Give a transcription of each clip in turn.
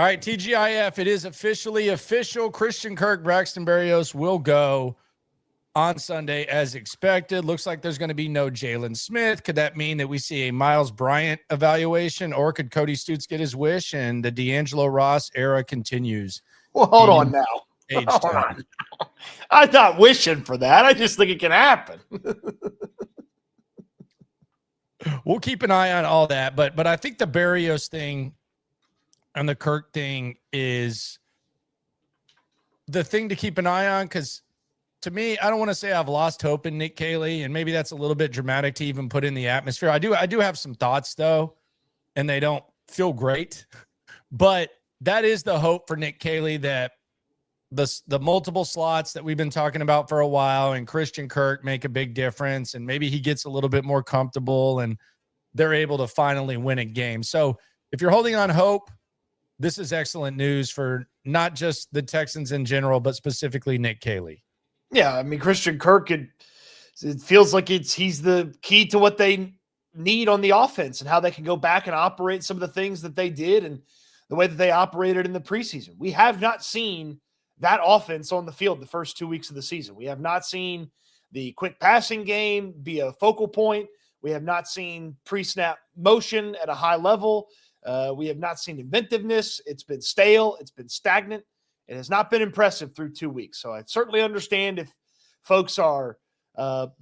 All right, TGIF, it is officially official. Christian Kirk, Braxton Berrios will go on Sunday as expected. Looks like there's going to be no Jalen Smith. Could that mean that we see a Miles Bryant evaluation, or could Cody Stutes get his wish and the D'Angelo Ross era continues? Well, hold on now. Hold on. I'm not wishing for that. I just think it can happen. We'll keep an eye on all that, but I think the Berrios thing and the Kirk thing is the thing to keep an eye on, because to me, I don't want to say I've lost hope in Nick Caley, and maybe that's a little bit dramatic to even put in the atmosphere. I do have some thoughts, though, and they don't feel great. But that is the hope for Nick Caley, that the multiple slots that we've been talking about for a while and Christian Kirk make a big difference, and maybe he gets a little bit more comfortable and they're able to finally win a game. So if you're holding on hope, this is excellent news for not just the Texans in general, but specifically Nick Caley. Yeah, I mean, Christian Kirk, it feels like he's the key to what they need on the offense and how they can go back and operate some of the things that they did and the way that they operated in the preseason. We have not seen that offense on the field the first 2 weeks of the season. We have not seen the quick passing game be a focal point. We have not seen pre-snap motion at a high level. We have not seen inventiveness. It's been stale. It's been stagnant. It has not been impressive through 2 weeks. So I certainly understand if folks are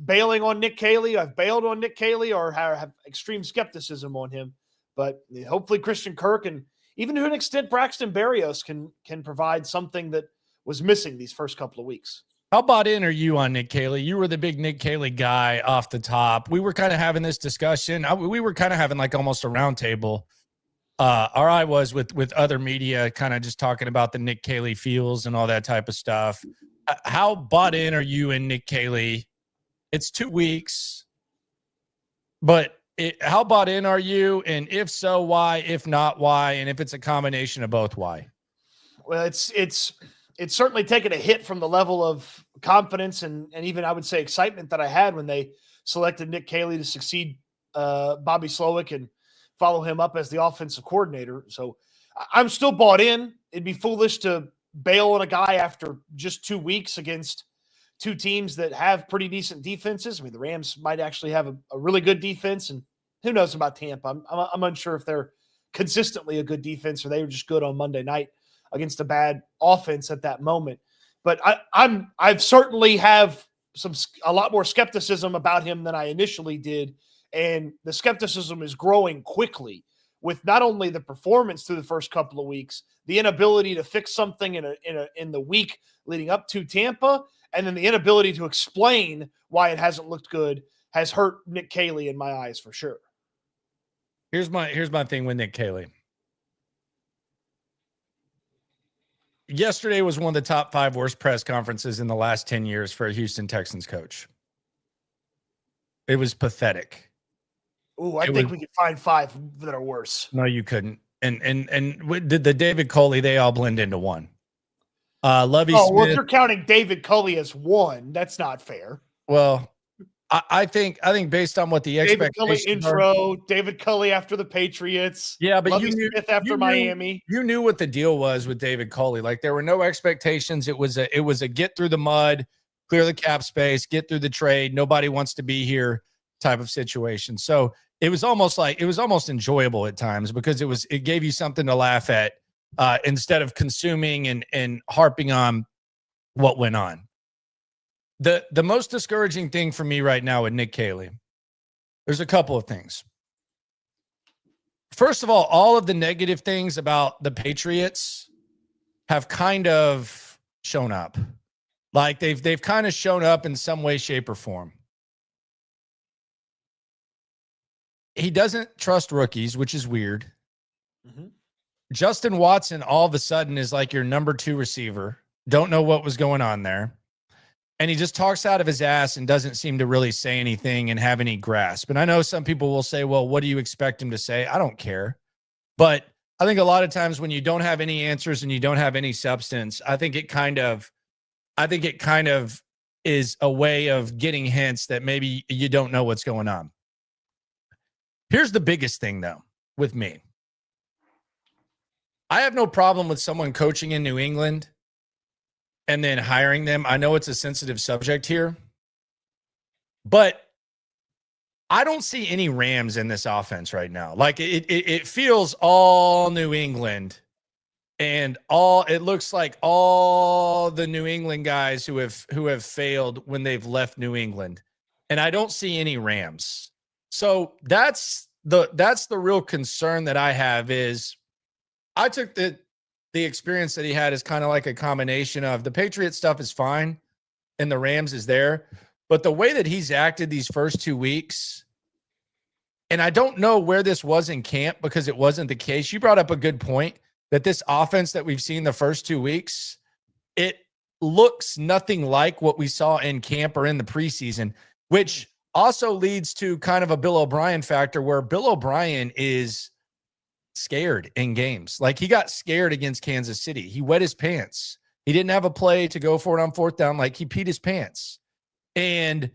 bailing on Nick Caley. I've bailed on Nick Caley or have extreme skepticism on him. But hopefully Christian Kirk and even to an extent Braxton Berrios can provide something that was missing these first couple of weeks. How bought in are you on Nick Caley? You were the big Nick Caley guy off the top. We were kind of having this discussion. We were kind of having like almost a round table. Or I was with other media kind of just talking about the Nick Caley feels and all that type of stuff. How bought in are you in Nick Caley? It's 2 weeks, but how bought in are you? And if so, why? If not, why? And if it's a combination of both, why? Well, it's certainly taken a hit from the level of confidence and even I would say excitement that I had when they selected Nick Caley to succeed Bobby Slowick and follow him up as the offensive coordinator. So I'm still bought in. It'd be foolish to bail on a guy after just 2 weeks against two teams that have pretty decent defenses. I mean, the Rams might actually have a really good defense, and who knows about Tampa. I'm unsure if they're consistently a good defense or they were just good on Monday night against a bad offense at that moment. But I've certainly have a lot more skepticism about him than I initially did. And the skepticism is growing quickly with not only the performance through the first couple of weeks, the inability to fix something in the week leading up to Tampa, and then the inability to explain why it hasn't looked good has hurt Nick Caley in my eyes for sure. Here's my thing with Nick Caley. Yesterday was one of the top 5 worst press conferences in the last 10 years for a Houston Texans coach. It was pathetic. Ooh, I think we could find 5 that are worse. No, you couldn't. And with the David Coley, they all blend into one. Lovie Smith. Well, if you're counting David Coley as one, that's not fair. Well, I think based on what the expectations David Coley intro, David Coley after the Patriots. Yeah, but Lovie Smith after Miami. You knew what the deal was with David Coley. Like there were no expectations. It was a get through the mud, clear the cap space, get through the trade. Nobody wants to be here type of situation. So it was almost enjoyable at times because it gave you something to laugh at instead of consuming and harping on what went on. The most discouraging thing for me right now with Nick Caley, there's a couple of things. First of all of the negative things about the Patriots have kind of shown up. Like they've kind of shown up in some way, shape, or form. He doesn't trust rookies, which is weird. Mm-hmm. Justin Watson all of a sudden is like your number 2 receiver. Don't know what was going on there. And he just talks out of his ass and doesn't seem to really say anything and have any grasp. And I know some people will say, well, what do you expect him to say? I don't care. But I think a lot of times when you don't have any answers and you don't have any substance, I think it kind of is a way of getting hints that maybe you don't know what's going on. Here's the biggest thing, though, with me. I have no problem with someone coaching in New England and then hiring them. I know it's a sensitive subject here, but I don't see any Rams in this offense right now. Like it feels all New England, and it looks like all the New England guys who have failed when they've left New England. And I don't see any Rams. So that's the real concern that I have. Is I took the experience that he had as kind of like a combination of the Patriot stuff is fine and the Rams is there, but the way that he's acted these first 2 weeks, and I don't know where this was in camp because it wasn't the case. You brought up a good point that this offense that we've seen the first 2 weeks, it looks nothing like what we saw in camp or in the preseason, which also leads to kind of a Bill O'Brien factor where Bill O'Brien is scared in games. Like he got scared against Kansas City. He wet his pants. He didn't have a play to go for it on fourth down. Like he peed his pants. And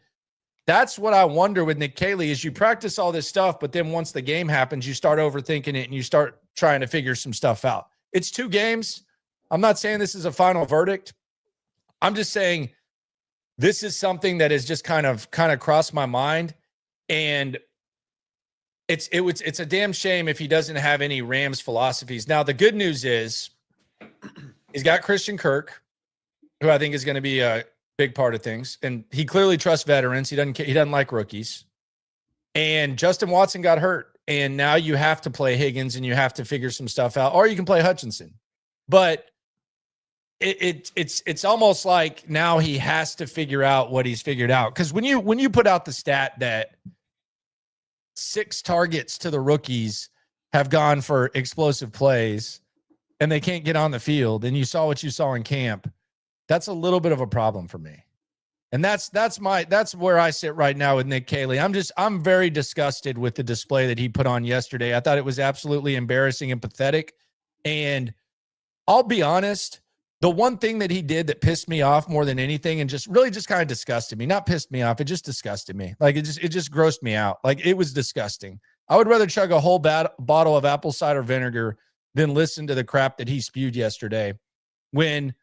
that's what I wonder with Nick Caley is you practice all this stuff, but then once the game happens, you start overthinking it and you start trying to figure some stuff out. It's 2 games. I'm not saying this is a final verdict. I'm just saying this is something that has just kind of crossed my mind. And it's a damn shame if he doesn't have any Rams philosophies. Now, the good news is he's got Christian Kirk, who I think is going to be a big part of things. And he clearly trusts veterans. He doesn't like rookies. And Justin Watson got hurt. And now you have to play Higgins and you have to figure some stuff out, or you can play Hutchinson. But it's almost like now he has to figure out what he's figured out. Because when you put out the stat that 6 targets to the rookies have gone for explosive plays and they can't get on the field, and you saw what you saw in camp, that's a little bit of a problem for me. And that's where I sit right now with Nick Caley. I'm very disgusted with the display that he put on yesterday. I thought it was absolutely embarrassing and pathetic. And I'll be honest, the one thing that he did that pissed me off more than anything and just really just kind of disgusted me, not pissed me off, it just disgusted me. Like it just grossed me out. Like it was disgusting. I would rather chug a whole bottle of apple cider vinegar than listen to the crap that he spewed yesterday. When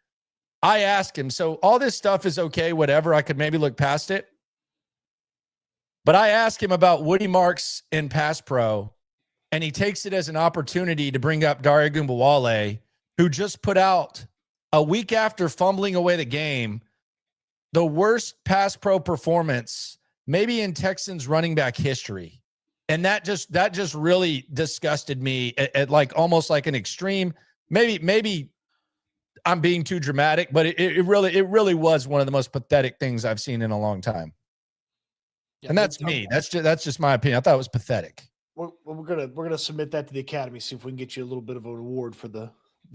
I asked him, so all this stuff is okay, whatever, I could maybe look past it. But I asked him about Woody Marks in Pass Pro, and he takes it as an opportunity to bring up Dare Ogunbowale, who just put out a week after fumbling away the game, the worst Pass Pro performance maybe in Texans running back history. And that just really disgusted me at like almost like an extreme. Maybe I'm being too dramatic, but it really was one of the most pathetic things I've seen in a long time. Yeah, and that's me. That's just my opinion. I thought it was pathetic. We're gonna submit that to the Academy, see if we can get you a little bit of an award for the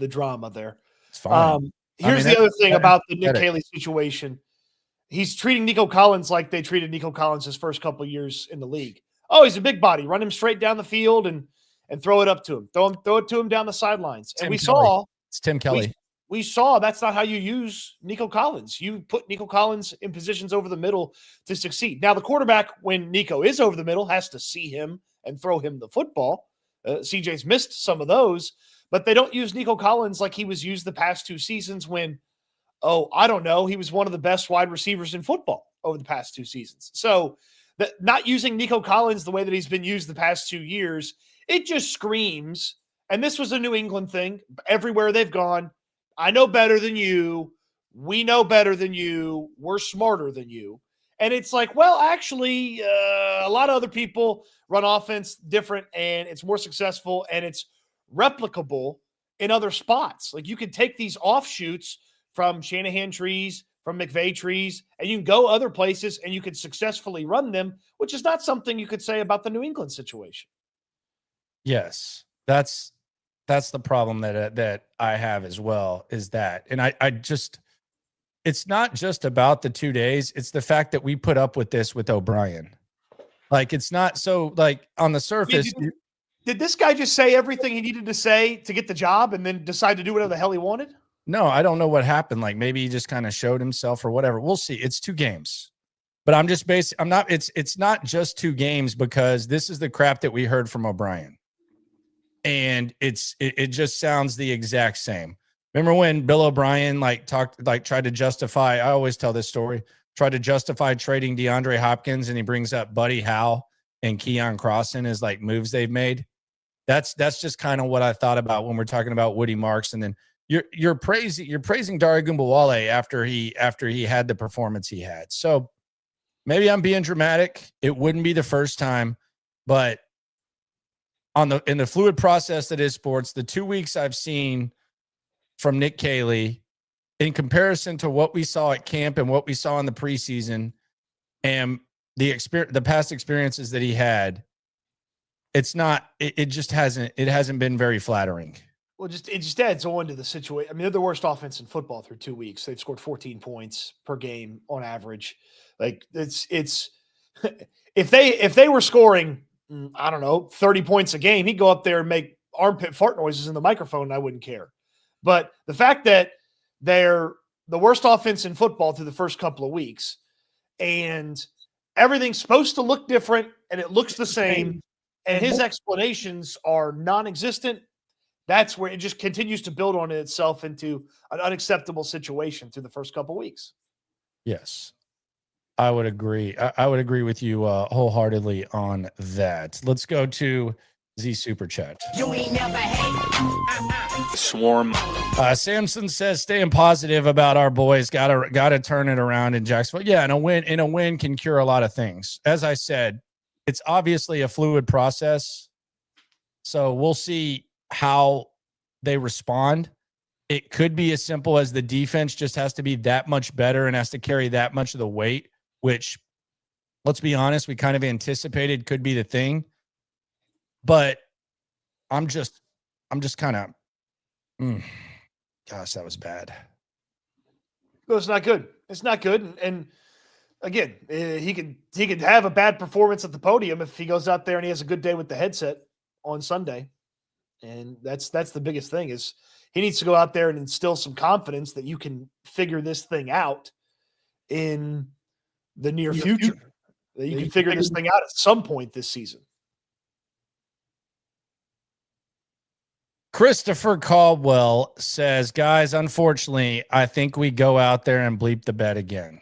drama there. It's fine. Here's the other thing about the Nick Caley situation. He's treating Nico Collins like they treated Nico Collins his first couple of years in the league. Oh, he's a big body. Run him straight down the field and throw it up to him. Throw it to him down the sidelines. And it's Tim Kelly. We saw that's not how you use Nico Collins. You put Nico Collins in positions over the middle to succeed. Now, the quarterback, when Nico is over the middle, has to see him and throw him the football. CJ's missed some of those, but they don't use Nico Collins like he was used the past 2 seasons when, I don't know, he was one of the best wide receivers in football over the past 2 seasons. So not using Nico Collins the way that he's been used the past 2 years, it just screams, and this was a New England thing, everywhere they've gone, I know better than you. We know better than you. We're smarter than you. And it's like, well, actually, a lot of other people run offense different, and it's more successful, and it's replicable in other spots. Like you can take these offshoots from Shanahan trees, from McVay trees, and you can go other places, and you can successfully run them, which is not something you could say about the New England situation. Yes, that's the problem that I have as well, is that, and I just, it's not just about the 2 days. It's the fact that we put up with this with O'Brien. Like, it's not so like on the surface. Did this guy just say everything he needed to say to get the job and then decide to do whatever the hell he wanted? No, I don't know what happened. Like maybe he just kind of showed himself or whatever. We'll see. It's 2 games, but it's not just 2 games because this is the crap that we heard from O'Brien. and it just sounds the exact same. Remember when Bill O'Brien tried to justify, I always tell this story, tried to justify trading DeAndre Hopkins, and he brings up Buddy Howe and Keon Crossan as like moves they've made. That's just kind of what I thought about when we're talking about Woody Marks. And then you're praising Dare Gumbawale after he had the performance he had. So maybe I'm being dramatic. It wouldn't be the first time, but in the fluid process that is sports, the 2 weeks I've seen from Nick Caley in comparison to what we saw at camp and what we saw in the preseason and the past experiences that he had, it just hasn't been very flattering. Well, it just adds on to the situation. I mean, they're the worst offense in football through 2 weeks. They've scored 14 points per game on average. Like it's if they were scoring, I don't know, 30 points a game, he'd go up there and make armpit fart noises in the microphone and I wouldn't care. But the fact that they're the worst offense in football through the first couple of weeks and everything's supposed to look different and it looks the same and his explanations are non-existent, that's where it just continues to build on itself into an unacceptable situation through the first couple of weeks. Yes, I would agree. I would agree with you wholeheartedly on that. Let's go to Z Super Chat. You ain't never hate. Swarm. Samson says staying positive about our boys. Gotta turn it around in Jacksonville. Yeah, and a win can cure a lot of things. As I said, it's obviously a fluid process. So we'll see how they respond. It could be as simple as the defense just has to be that much better and has to carry that much of the weight, which, let's be honest, we kind of anticipated could be the thing. But I'm just kind of, gosh, that was bad. No, it's not good. It's not good. And again, he could have a bad performance at the podium if he goes out there and he has a good day with the headset on Sunday. And that's the biggest thing is he needs to go out there and instill some confidence that you can figure this thing out in the near future. That you can figure this thing out at some point this season. Christopher Caldwell says, guys, unfortunately, I think we go out there and bleep the bed again.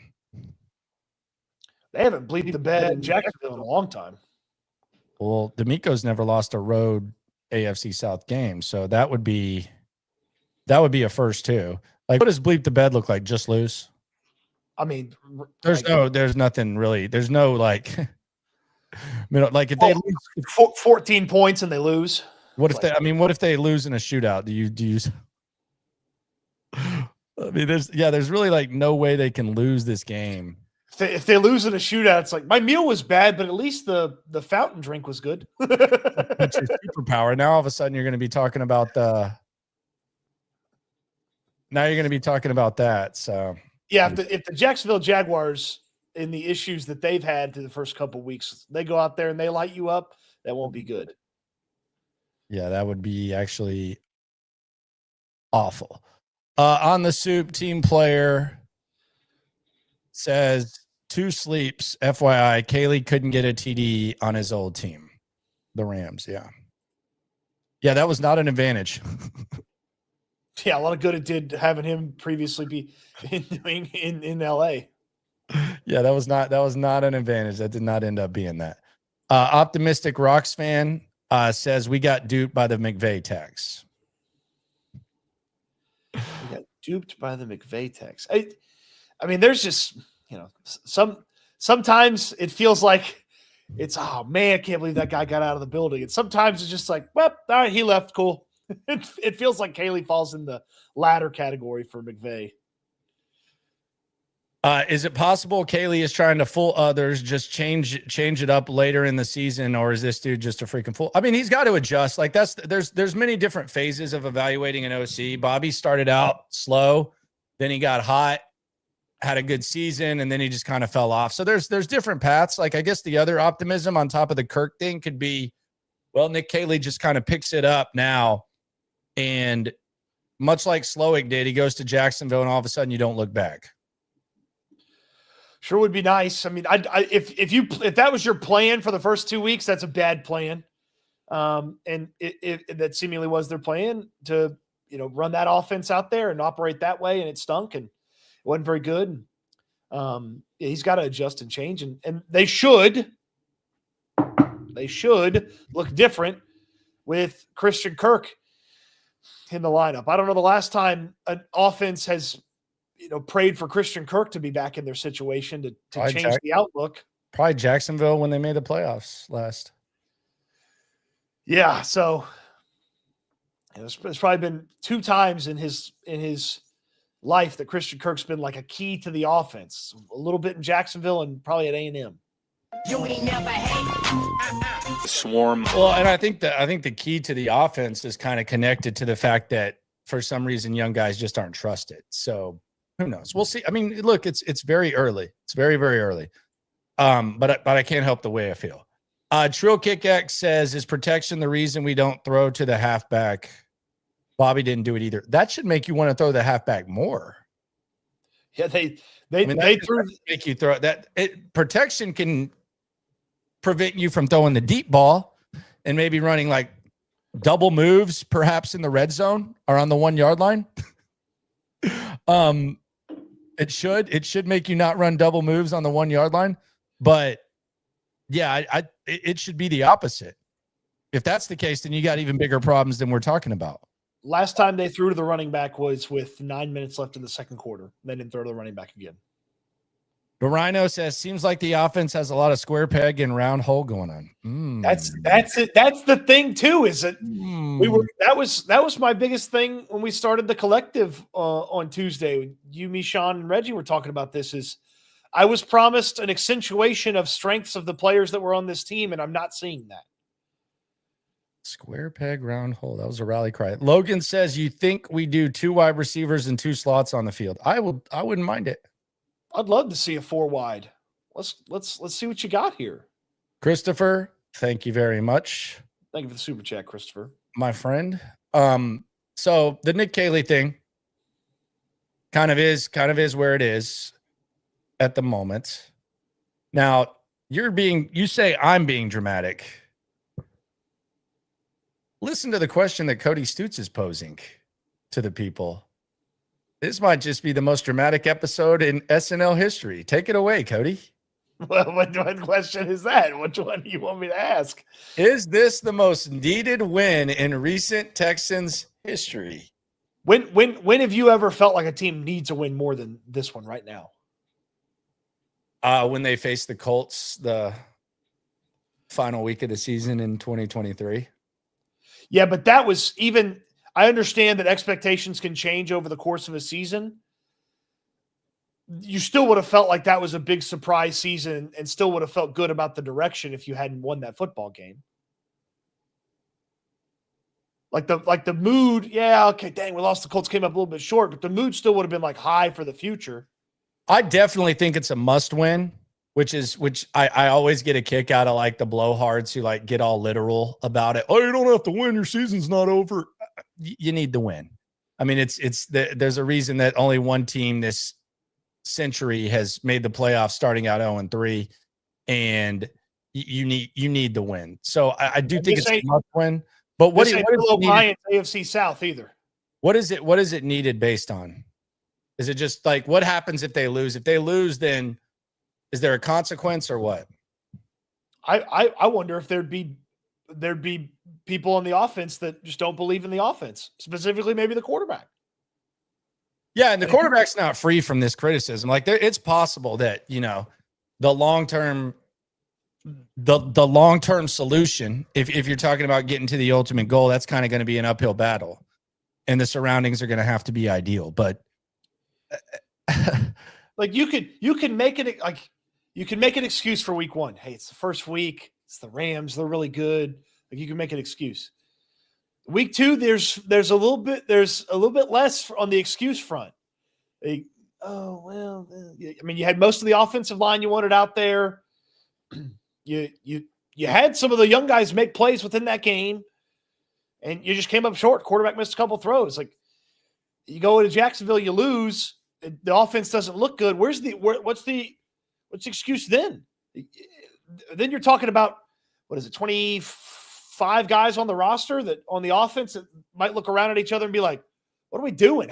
They haven't bleeped the bed in Jacksonville in a long time. Well, D'Amico's never lost a road AFC South game, so that would be a first too. Like, what does bleep the bed look like? Just lose? I mean, there's nothing really. There's no like, like if they lose 14 points and they lose. What if what if they lose in a shootout? Do you? I mean, there's really like no way they can lose this game. If they lose in a shootout, it's like my meal was bad, but at least the fountain drink was good. That's your superpower. Now all of a sudden you're going to be talking about that. So yeah, if the Jacksonville Jaguars in the issues that they've had through the first couple of weeks, they go out there and they light you up, that won't be good. Yeah, that would be actually awful. On the soup, team player says 2 sleeps. FYI, Caley couldn't get a TD on his old team, the Rams. Yeah, that was not an advantage. Yeah, a lot of good it did having him previously be in LA. Yeah, that was not an advantage. That did not end up being that. Optimistic Rocks fan says we got duped by the McVay tax. We got duped by the McVay tax. I mean, there's just, sometimes it feels like it's, oh man, I can't believe that guy got out of the building. And sometimes it's just like, well, all right, he left. Cool. It feels like Caley falls in the latter category for McVay. Is it possible Caley is trying to fool others, just change it up later in the season, or is this dude just a freaking fool? I mean, he's got to adjust. Like there's many different phases of evaluating an OC. Bobby started out slow, then he got hot, had a good season, and then he just kind of fell off. So there's different paths. Like I guess the other optimism on top of the Kirk thing could be, well, Nick Caley just kind of picks it up now, and much like Slowick did, he goes to Jacksonville, and all of a sudden you don't look back. Sure would be nice. I mean, if that was your plan for the first 2 weeks, that's a bad plan. And that seemingly was their plan to, run that offense out there and operate that way. And it stunk and it wasn't very good. He's got to adjust and change, and they should look different with Christian Kirk in the lineup. I don't know the last time an offense has, prayed for Christian Kirk to be back in their situation to change the outlook. Probably Jacksonville when they made the playoffs last. Yeah. So it's probably been 2 times in his life that Christian Kirk's been like a key to the offense. A little bit in Jacksonville and probably at A&M. You ain't never hate. Swarm. Well, and I think the key to the offense is kind of connected to the fact that for some reason young guys just aren't trusted. So who knows? We'll see. I mean, look, it's very early. It's very, very early. But I can't help the way I feel. Trill Kick X says, is protection the reason we don't throw to the halfback? Bobby didn't do it either. That should make you want to throw the halfback more. Yeah, they threw make you throw that. Protection can prevent you from throwing the deep ball and maybe running like double moves, perhaps in the red zone or on the 1 yard line. It should make you not run double moves on the 1 yard line, but yeah, it should be the opposite. If that's the case, then you got even bigger problems than we're talking about. Last time they threw to the running back was with 9 minutes left in the second quarter. They didn't throw to the running back again. But Rhino says, seems like the offense has a lot of square peg and round hole going on. That's it. That's the thing too. Is that that was my biggest thing when we started the collective on Tuesday. You, me, Sean, and Reggie were talking about this. Is I was promised an accentuation of strengths of the players that were on this team, and I'm not seeing that. Square peg, round hole. That was a rally cry. Logan says, you think we do 2 wide receivers and 2 slots on the field? I wouldn't mind it. I'd love to see a 4 wide. Let's see what you got here. Christopher, thank you very much. Thank you for the super chat, Christopher. My friend. So the Nick Caley thing kind of is where it is at the moment. Now, you say I'm being dramatic. Listen to the question that Cody Stutz is posing to the people. This might just be the most dramatic episode in SNL history. Take it away, Cody. Well, what question is that? Which one do you want me to ask? Is this the most needed win in recent Texans history? When have you ever felt like a team needs a win more than this one right now? When they faced the Colts the final week of the season in 2023. Yeah, but that was even – I understand that expectations can change over the course of a season. You still would have felt like that was a big surprise season and still would have felt good about the direction if you hadn't won that football game. Like the mood, yeah, okay, dang, we lost. The Colts came up a little bit short, but the mood still would have been like high for the future. I definitely think it's a must win, which I always get a kick out of, like the blowhards who like get all literal about it. Oh, you don't have to win. Your season's not over. You need to win. I mean, there's a reason that only one team this century has made the playoffs starting out 0-3, and you need the win. So I do think it's a must win. But what is AFC South either? What is it needed based on? Is it just like what happens if they lose? If they lose, then is there a consequence or what? I wonder if there'd be people on the offense that just don't believe in the offense, specifically maybe the quarterback. Yeah, and the quarterback's not free from this criticism. Like it's possible that, the long-term solution, if you're talking about getting to the ultimate goal, that's kind of going to be an uphill battle. And the surroundings are going to have to be ideal. But like you can make it like you can make an excuse for week 1. Hey, it's the first week. It's the Rams. They're really good. Like you can make an excuse. Week 2, there's a little bit less on the excuse front. I mean, you had most of the offensive line you wanted out there. You had some of the young guys make plays within that game, and you just came up short. Quarterback missed a couple throws. Like you go into Jacksonville, you lose. The offense doesn't look good. What's the excuse then? Then you're talking about, what is it, 24 5 guys on the roster that on the offense that might look around at each other and be like, what are we doing?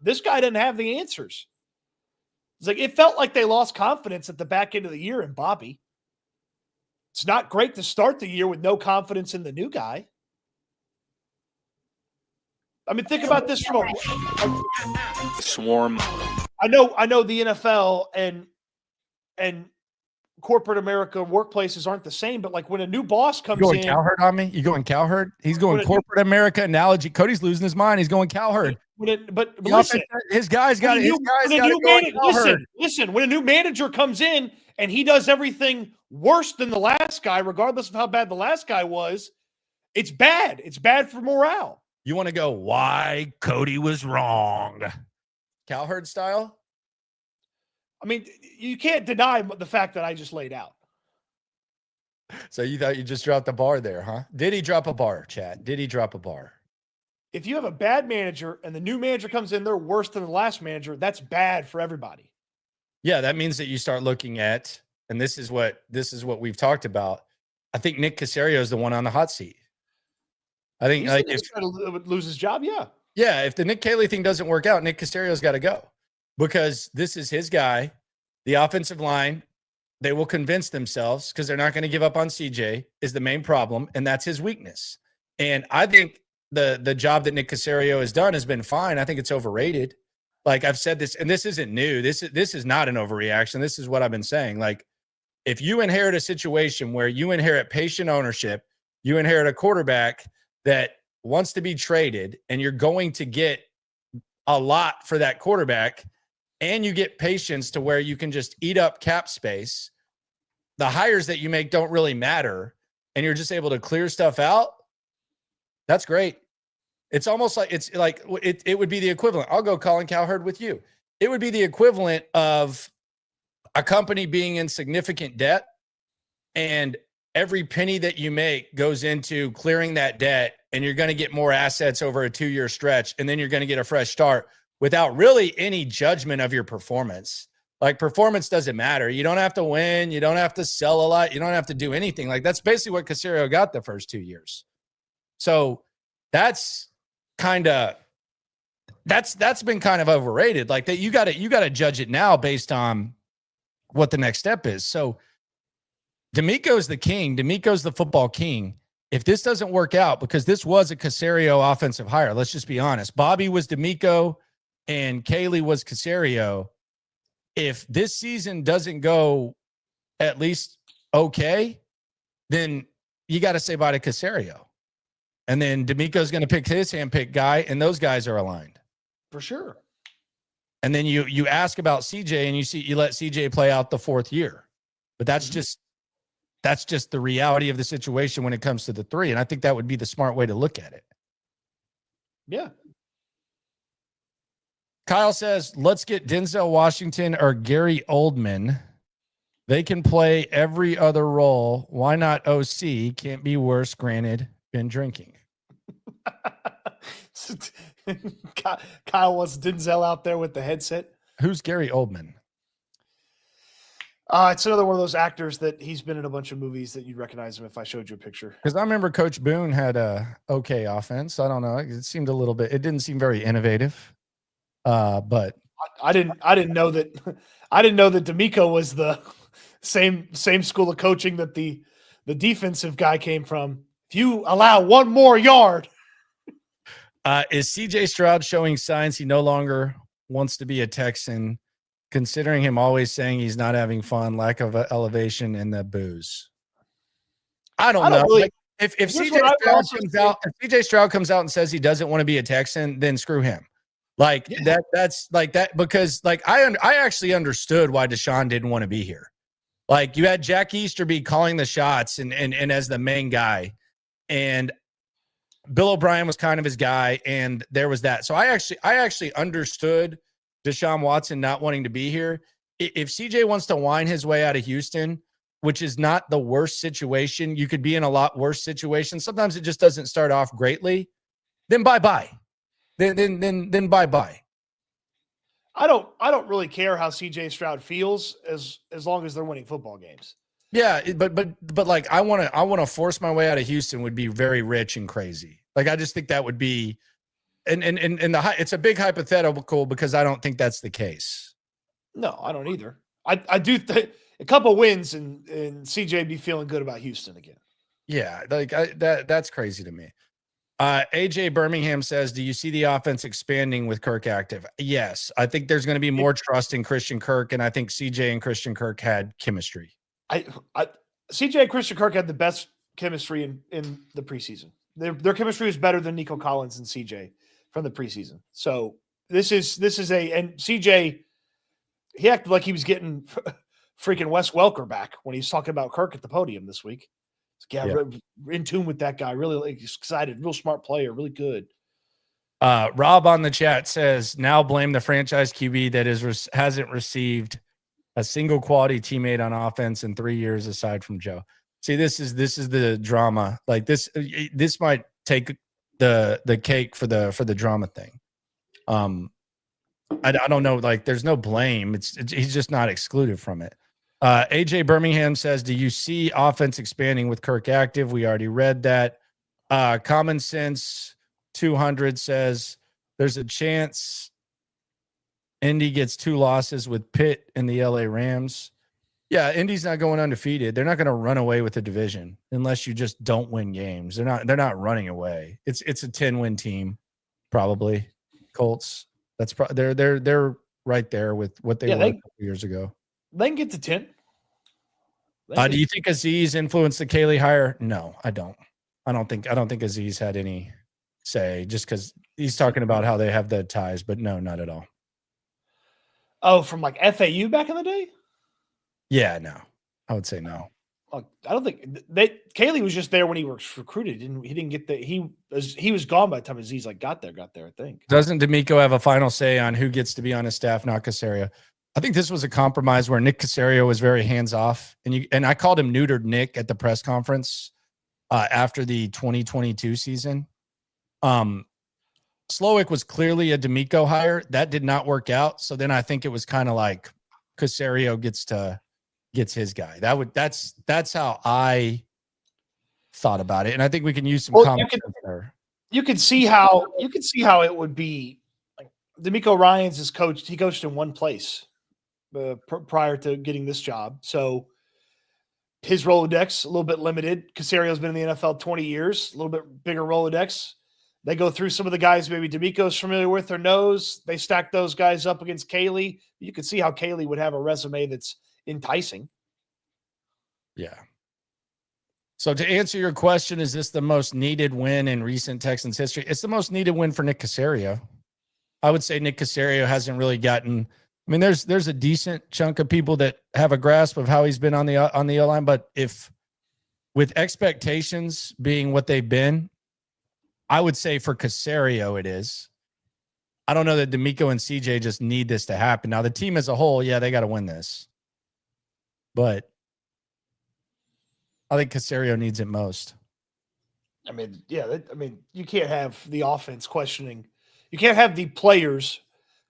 This guy didn't have the answers. It's like it felt like they lost confidence at the back end of the year in Bobby. It's not great to start the year with no confidence in the new guy. I mean, think about this from a Swarm. I know the NFL and corporate America workplaces aren't the same, but like when a new boss comes You going in, Cowherd on me? You going Cowherd? He's going corporate America analogy. Cody's losing his mind. He's going Cowherd. But listen, his guys got it. Listen, when a new manager comes in and he does everything worse than the last guy, regardless of how bad the last guy was, it's bad. It's bad for morale. You want to go why Cody was wrong? Cowherd style? I mean, you can't deny the fact that I just laid out. So you thought you just dropped the bar there, huh? Did he drop a bar, Chad? Did he drop a bar? If you have a bad manager and the new manager comes in, they're worse than the last manager, that's bad for everybody. Yeah, that means that you start looking at, and this is what we've talked about. I think Nick Caserio is the one on the hot seat. I think Like if he's trying to lose his job, yeah. If the Nick Caley thing doesn't work out, Nick Caserio's got to go because this is his guy. The offensive line, they will convince themselves because they're not going to give up on CJ is the main problem, and that's his weakness. And I think the job that Nick Caserio has done has been fine. I think it's overrated. Like I've said this, and this isn't new. This is not an overreaction. This is what I've been saying. Like if you inherit a situation where you inherit patient ownership, you inherit a quarterback that wants to be traded and you're going to get a lot for that quarterback and you get patience to where you can just eat up cap space, the hires that you make don't really matter and you're just able to clear stuff out. That's great. It's almost like it would be the equivalent. I'll go Colin Cowherd with you. It would be the equivalent of a company being in significant debt and every penny that you make goes into clearing that debt and you're going to get more assets over a 2-year stretch. And then you're going to get a fresh start without really any judgment of your performance. Like performance doesn't matter. You don't have to win. You don't have to sell a lot. You don't have to do anything. Like that's basically what Caserio got the first 2 years. So that's been kind of overrated. Like that you got to judge it now based on what the next step is. So D'Amico's the king. D'Amico's the football king. If this doesn't work out, because this was a Caserio offensive hire, let's just be honest. Bobby was D'Amico and Caley was Caserio. If this season doesn't go at least okay, then you got to say bye to Caserio. And then D'Amico's going to pick his handpicked guy, and those guys are aligned. For sure. And then you ask about CJ, and you let CJ play out the 4th year. But that's just the reality of the situation when it comes to the 3. And I think that would be the smart way to look at it. Yeah. Kyle says, let's get Denzel Washington or Gary Oldman. They can play every other role. Why not OC? Can't be worse. Granted, been drinking. Kyle wants Denzel out there with the headset. Who's Gary Oldman? It's another one of those actors that he's been in a bunch of movies that you'd recognize him if I showed you a picture. Because I remember Coach Boone had a okay offense. I don't know. It seemed it didn't seem very innovative. But I didn't know that D'Amico was the same school of coaching that the defensive guy came from. If you allow one more yard. Is CJ Stroud showing signs he no longer wants to be a Texan? Considering him always saying he's not having fun, lack of elevation, and the booze. I don't know. Really, like, if CJ Stroud comes out and says he doesn't want to be a Texan, then screw him. Like that's like that because like I actually understood why Deshaun didn't want to be here. Like you had Jack Easterby calling the shots and as the main guy, and Bill O'Brien was kind of his guy, and there was that. So I actually understood Deshaun Watson not wanting to be here. If CJ wants to whine his way out of Houston, which is not the worst situation, you could be in a lot worse situation. Sometimes it just doesn't start off greatly. Then bye-bye. Then bye-bye. I don't really care how CJ Stroud feels as long as they're winning football games. Yeah, but like I want to force my way out of Houston would be very rich and crazy. Like I just think that would be, and it's a big hypothetical because I don't think that's the case. No, I don't either. I do think a couple wins and CJ be feeling good about Houston again. Yeah, like that's crazy to me. AJ Birmingham says, "Do you see the offense expanding with Kirk active?" Yes, I think there's going to be more trust in Christian Kirk, and I think CJ and Christian Kirk had chemistry. CJ and Christian Kirk had the best chemistry in the preseason. Their chemistry was better than Nico Collins and CJ from the preseason. So this is and CJ, he acted like he was getting freaking Wes Welker back when he's talking about Kirk at the podium this week. In tune with that guy. Really excited. Real smart player. Really good. Rob on the chat says, "Now blame the franchise QB that hasn't received a single quality teammate on offense in 3 years aside from Joe." See, this is the drama. Like this might take the cake for the drama thing. I don't know. Like, there's no blame. He's just not excluded from it. AJ Birmingham says, "Do you see offense expanding with Kirk active?" We already read that. Common Sense 200 says, "There's a chance Indy gets 2 losses with Pitt and the LA Rams." Yeah, Indy's not going undefeated. They're not going to run away with the division unless you just don't win games. They're not running away. It's a 10-win team, probably. Colts. That's they're right there with what they were a couple years ago. They can get to 10. Do you think Aziz influenced the Caley hire? No, I don't. I don't think Aziz had any say, just because he's talking about how they have the ties, but no, not at all. Oh, from like FAU back in the day? Yeah, no. I would say no. I don't think Caley was just there when he was recruited. He didn't get he was gone by the time Aziz got there, I think. Doesn't D'Amico have a final say on who gets to be on his staff, not Caserio? I think this was a compromise where Nick Caserio was very hands-off. And I called him neutered Nick at the press conference after the 2022 season. Slowick was clearly a D'Amico hire. That did not work out. So then I think it was kind of like Caserio gets his guy. That's how I thought about it. And I think we can use some comments there. You could see how it would be. Like D'Amico Ryans is coached. He coached in one place prior to getting this job. So his Rolodex a little bit limited. Caserio's been in the NFL 20 years, a little bit bigger Rolodex. They go through some of the guys maybe D'Amico's familiar with or knows. They stack those guys up against Caley. You could see how Caley would have a resume that's enticing. Yeah. So to answer your question, is this the most needed win in recent Texans history? It's the most needed win for Nick Caserio. I would say Nick Caserio hasn't really gotten. I mean, there's a decent chunk of people that have a grasp of how he's been on the O-line, but if with expectations being what they've been, I would say for Caserio it is. I don't know that D'Amico and CJ just need this to happen. Now the team as a whole, yeah, they got to win this. But I think Caserio needs it most. I mean, yeah. You can't have the offense questioning. You can't have the players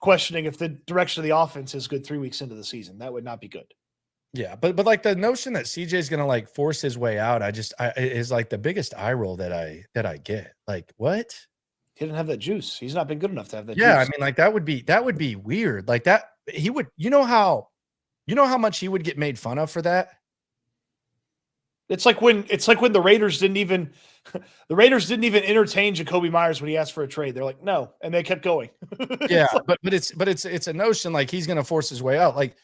questioning if the direction of the offense is good 3 weeks into the season. That would not be good. Yeah, but like the notion that CJ is going to like force his way out, is like the biggest eye roll that I get. Like, what? He didn't have that juice. He's not been good enough to have that. Yeah, juice. I mean, like that would be weird. Like that he would. You know how much he would get made fun of for that. It's like when the Raiders didn't even entertain Jacoby Myers when he asked for a trade. They're like, no, and they kept going. Yeah, but it's a notion like he's going to force his way out. Like,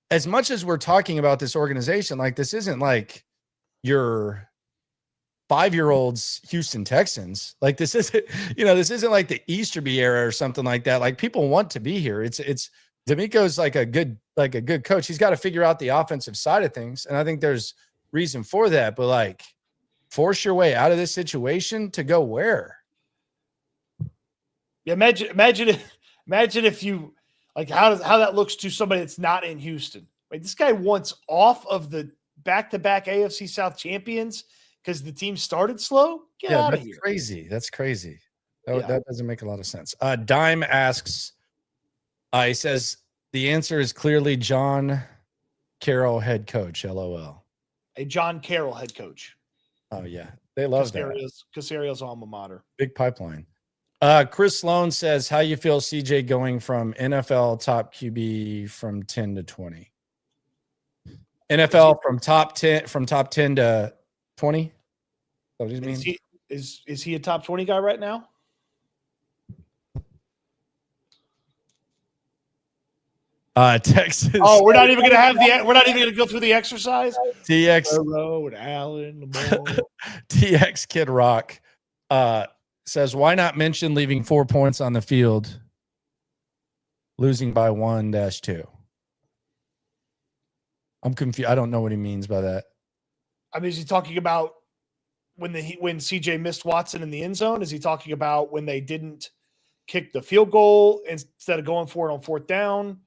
as much as we're talking about this organization, like this isn't like your 5-year-olds Houston Texans. Like this isn't like the Easterby era or something like that. Like people want to be here. It's D'Amico's like a good coach. He's got to figure out the offensive side of things, and I think there's reason for that. But like, force your way out of this situation to go where? Yeah, imagine if you like how that looks to somebody that's not in Houston. Like this guy wants off of the back-to-back AFC South champions because the team started slow. Get out of here. That's crazy. That doesn't make a lot of sense. Dime asks, he says the answer is clearly John Carroll head coach. LOL. a John Carroll head coach. Oh yeah, they love that. Caserio's alma mater. Big pipeline. Chris Sloan says, "How you feel CJ going from NFL top QB from 10 to 20? NFL from top 10 to 20? What do you mean? Is he a top 20 guy right now? Texas. Oh, we're not even going to go through the exercise. TX and Allen, TX Kid Rock says, why not mention leaving 4 points on the field, losing by 1-2? I'm confused. I don't know what he means by that. I mean, is he talking about when CJ missed Watson in the end zone? Is he talking about when they didn't kick the field goal instead of going for it on fourth down?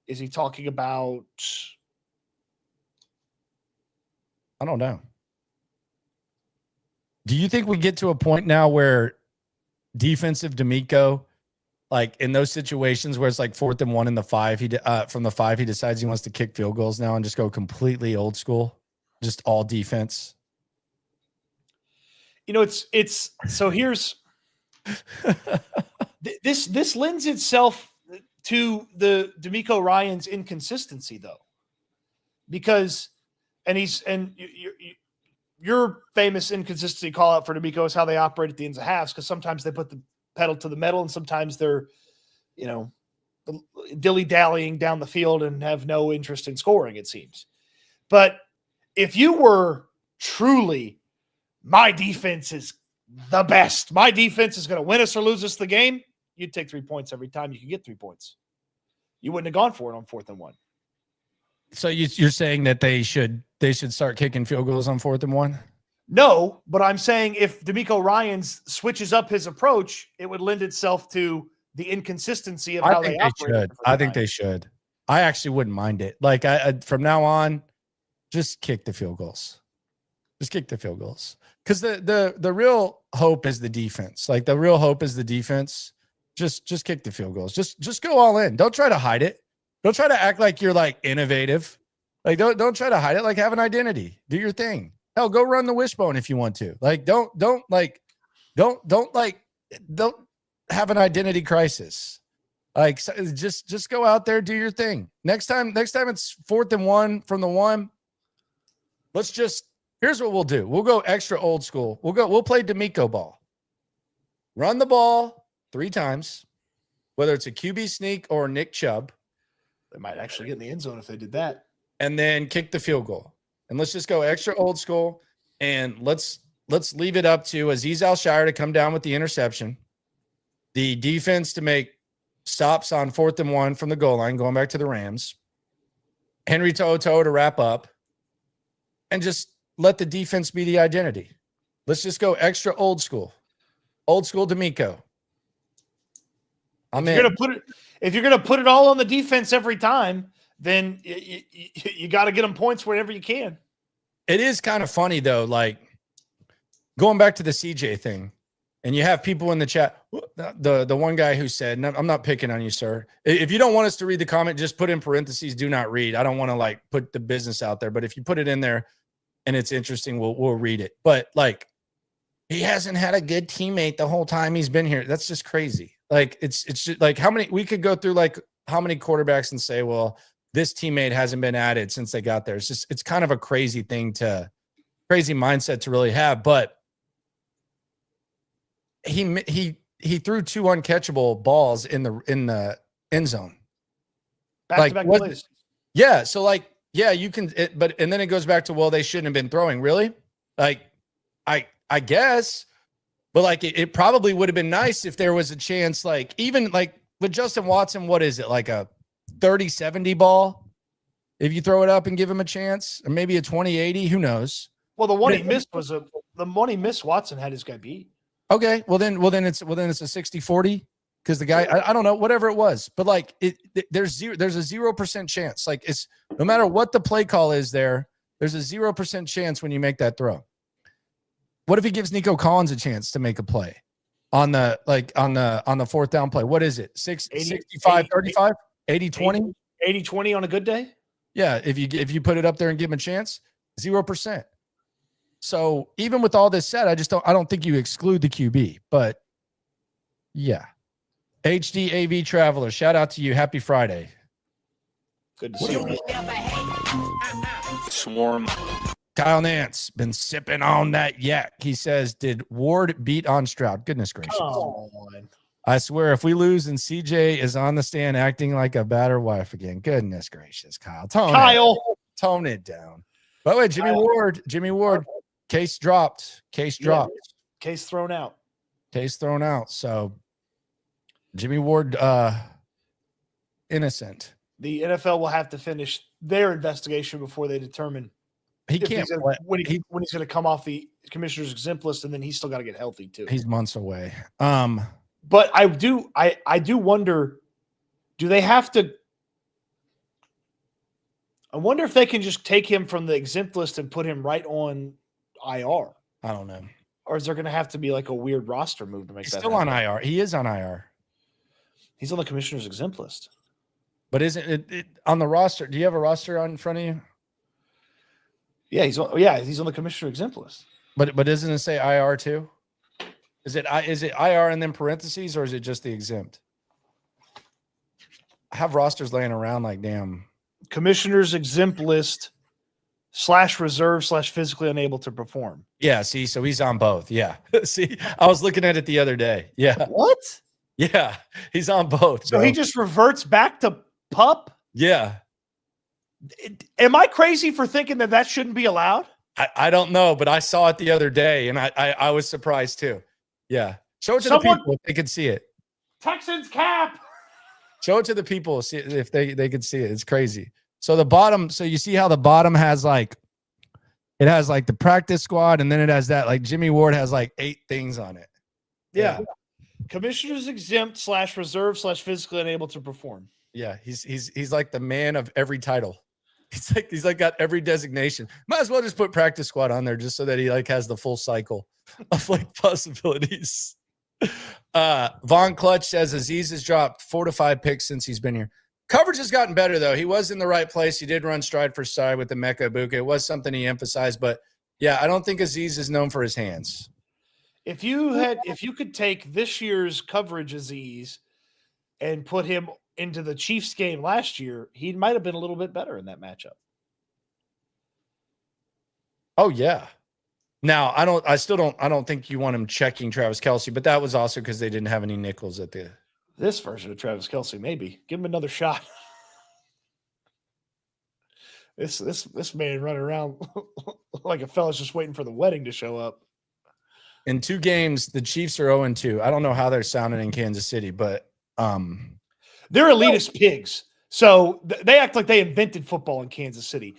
Is he talking about? I don't know. Do you think we get to a point now where defensive D'Amico, like in those situations where it's like 4th and 1 in the 5, from the 5, he decides he wants to kick field goals now and just go completely old school, just all defense? You know, it's so here's this lends itself to the D'Amico Ryans inconsistency, though, because your famous inconsistency call out for D'Amico is how they operate at the ends of halves, because sometimes they put the pedal to the metal and sometimes they're, dilly-dallying down the field and have no interest in scoring, it seems. But if you were truly, my defense is the best, my defense is going to win us or lose us the game, you'd take 3 points every time you could get 3 points. You wouldn't have gone for it on 4th and 1. So you're saying that they should start kicking field goals on 4th and 1? No, but I'm saying if D'Amico Ryans switches up his approach, it would lend itself to the inconsistency of how they operate. I think they should. I actually wouldn't mind it. Like I from now on, just kick the field goals. Just kick the field goals. Because the real hope is the defense. Like the real hope is the defense. Just kick the field goals. Just go all in. Don't try to hide it. Don't try to act like you're like innovative. Like don't try to hide it. Like have an identity. Do your thing. Hell, go run the wishbone if you want to. Like don't have an identity crisis. Like just go out there, do your thing. Next time it's 4th and 1 from the 1. Here's what we'll do. We'll go extra old school. We'll play D'Amico ball. Run the ball 3 times, whether it's a QB sneak or Nick Chubb. They might actually get in the end zone if they did that. And then kick the field goal. And let's just go extra old school. And let's leave it up to Azeez Al-Shire to come down with the interception. The defense to make stops on 4th and 1 from the goal line, going back to the Rams. Henry To'oTo'o to wrap up. And just let the defense be the identity. Let's just go extra old school. Old school D'Amico. If you're gonna put it all on the defense every time, then you got to get them points wherever you can. It is kind of funny though, like going back to the CJ thing, and you have people in the chat. The one guy who said, and I'm not picking on you, sir. If you don't want us to read the comment, just put in parentheses, do not read. I don't want to like put the business out there, but if you put it in there and it's interesting, we'll read it. But like, he hasn't had a good teammate the whole time he's been here. That's just crazy. Like it's just like we could go through like how many quarterbacks and say, well, this teammate hasn't been added since they got there. It's kind of a crazy mindset to really have. But he threw 2 uncatchable balls in the end zone. Back-to-back plays. Yeah. So like, yeah, you can, and then it goes back to, well, they shouldn't have been throwing. Really? Like, I guess, but like it probably would have been nice if there was a chance, like even like with Justin Watson, what is it? Like a 30-70 ball? If you throw it up and give him a chance, or maybe a 20-80, who knows? Well, the one he missed Watson had his guy beat. Okay. Well then it's a 60-40 because the guy, I don't know, whatever it was, but like there's a 0% chance. Like it's no matter what the play call is there's a 0% chance when you make that throw. What if he gives Nico Collins a chance to make a play on the 4th down play? What is it? 65-35, 80-20, 80-20 on a good day? Yeah. If you put it up there and give him a chance, 0%. So even with all this said, I don't think you exclude the QB, but yeah. HD AV Traveler, shout out to you. Happy Friday. Good to see you. Swarm. Kyle Nance been sipping on that yak. He says, did Ward beat on Stroud? Goodness gracious. Come on. I swear, if we lose and CJ is on the stand acting like a battered wife again, goodness gracious, Kyle. Tone it down. By the way, Jimmy Ward, case dropped. Case thrown out. So Jimmy Ward, innocent. The NFL will have to finish their investigation before they determine he can't play. when he's going to come off the commissioner's exempt list, and then he's still got to get healthy too. He's months away. But I do wonder, do they have to? I wonder if they can just take him from the exempt list and put him right on IR. I don't know. Or is there going to have to be like a weird roster move to make He's that still happen? on IR. He is on IR. He's on the commissioner's exempt list. But isn't it on the roster? Do you have a roster on in front of you? Yeah, he's on the commissioner exempt list. But doesn't it say IR too? Is it IR and then parentheses, or is it just the exempt? I have rosters laying around like damn. Commissioner's exempt list /reserve /physically unable to perform. Yeah, see, so he's on both. Yeah. See, I was looking at it the other day. Yeah. What? Yeah, he's on both. So bro. he just reverts back to pup? Yeah. Am I crazy for thinking that shouldn't be allowed? I don't know, but I saw it the other day and I was surprised too. Yeah. Show it to the people if they can see it. Texans cap. Show it to the people see if they can see it. It's crazy. So the bottom, so you see how the bottom has like the practice squad, and then it has that like Jimmy Ward has like 8 things on it. Yeah. Commissioner's exempt /reserve /physically unable to perform. Yeah, he's like the man of every title. He's like got every designation. Might as well just put practice squad on there just so that he like has the full cycle of like possibilities. Von Clutch says Aziz has dropped 4 to 5 picks since he's been here. Coverage has gotten better though. He was in the right place. He did run stride for stride with the Mecca Ibuka. It was something he emphasized, but yeah, I don't think Aziz is known for his hands. If you could take this year's coverage Aziz and put him into the Chiefs game last year, he might have been a little bit better in that matchup. Oh yeah. Now I don't think you want him checking Travis Kelce, but that was also because they didn't have any nickels at the This version of Travis Kelce, maybe give him another shot. This man running around like a fella's just waiting for the wedding to show up. In 2 games, the Chiefs are 0-2. I don't know how they're sounding in Kansas City, but they're elitist pigs. So they act like they invented football in Kansas City.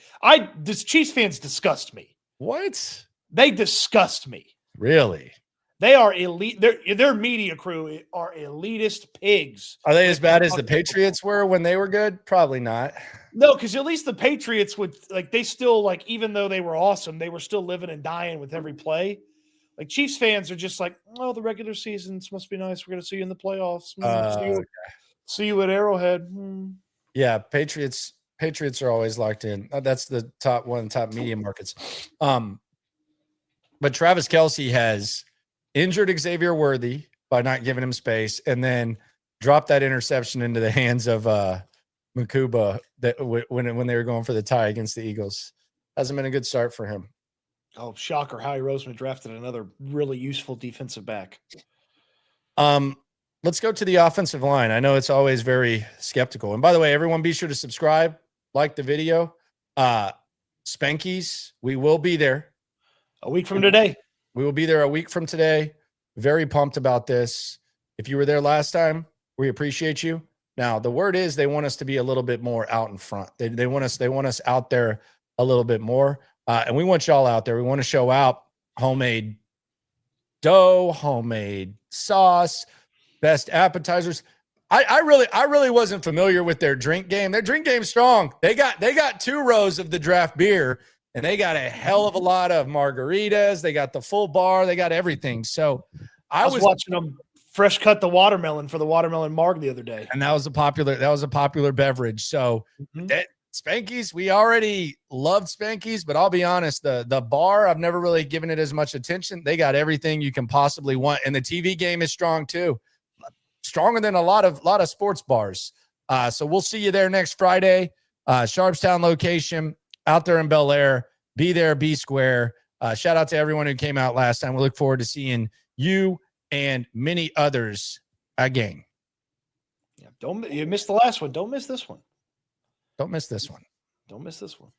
This Chiefs fans disgust me. what? They disgust me. Really? They are elite. Their media crew are elitist pigs. Are they as bad as the Patriots were when they were good? Probably not. No, because at least the Patriots would they still like, even though they were awesome, they were still living and dying with every play. Like Chiefs fans are just like, oh, the regular seasons must be nice. We're going to see you in the playoffs. See you at Arrowhead. Yeah, Patriots are always locked in. That's the top media markets. But Travis Kelce has injured Xavier Worthy by not giving him space, and then dropped that interception into the hands of Makuba that when they were going for the tie against the Eagles. Hasn't been a good start for him. Oh, shocker. Howie Roseman drafted another really useful defensive back. Let's go to the offensive line. I know it's always very skeptical. And by the way, everyone be sure to subscribe, like the video. Spankies, we will be there. A week from today. We will be there a week from today. Very pumped about this. If you were there last time, we appreciate you. Now, the word is they want us to be a little bit more out in front. They want us out there a little bit more. And we want y'all out there. We want to show out homemade dough, homemade sauce, best appetizers. I really wasn't familiar with their drink game. Their drink game's strong. They got 2 rows of the draft beer, and they got a hell of a lot of margaritas. They got the full bar. They got everything. So I was watching them fresh cut the watermelon for the watermelon marg the other day. And that was a popular beverage. So Spankies, we already loved Spankies, but I'll be honest, the bar, I've never really given it as much attention. They got everything you can possibly want, and the TV game is strong too, stronger than a lot of sports bars. So we'll see you there next Friday, Sharpstown location out there in Bel Air. Be there, be square. Shout out to everyone who came out last time. We look forward to seeing you and many others again. Yeah, you missed the last one. Don't miss this one. Don't miss this one. Don't miss this one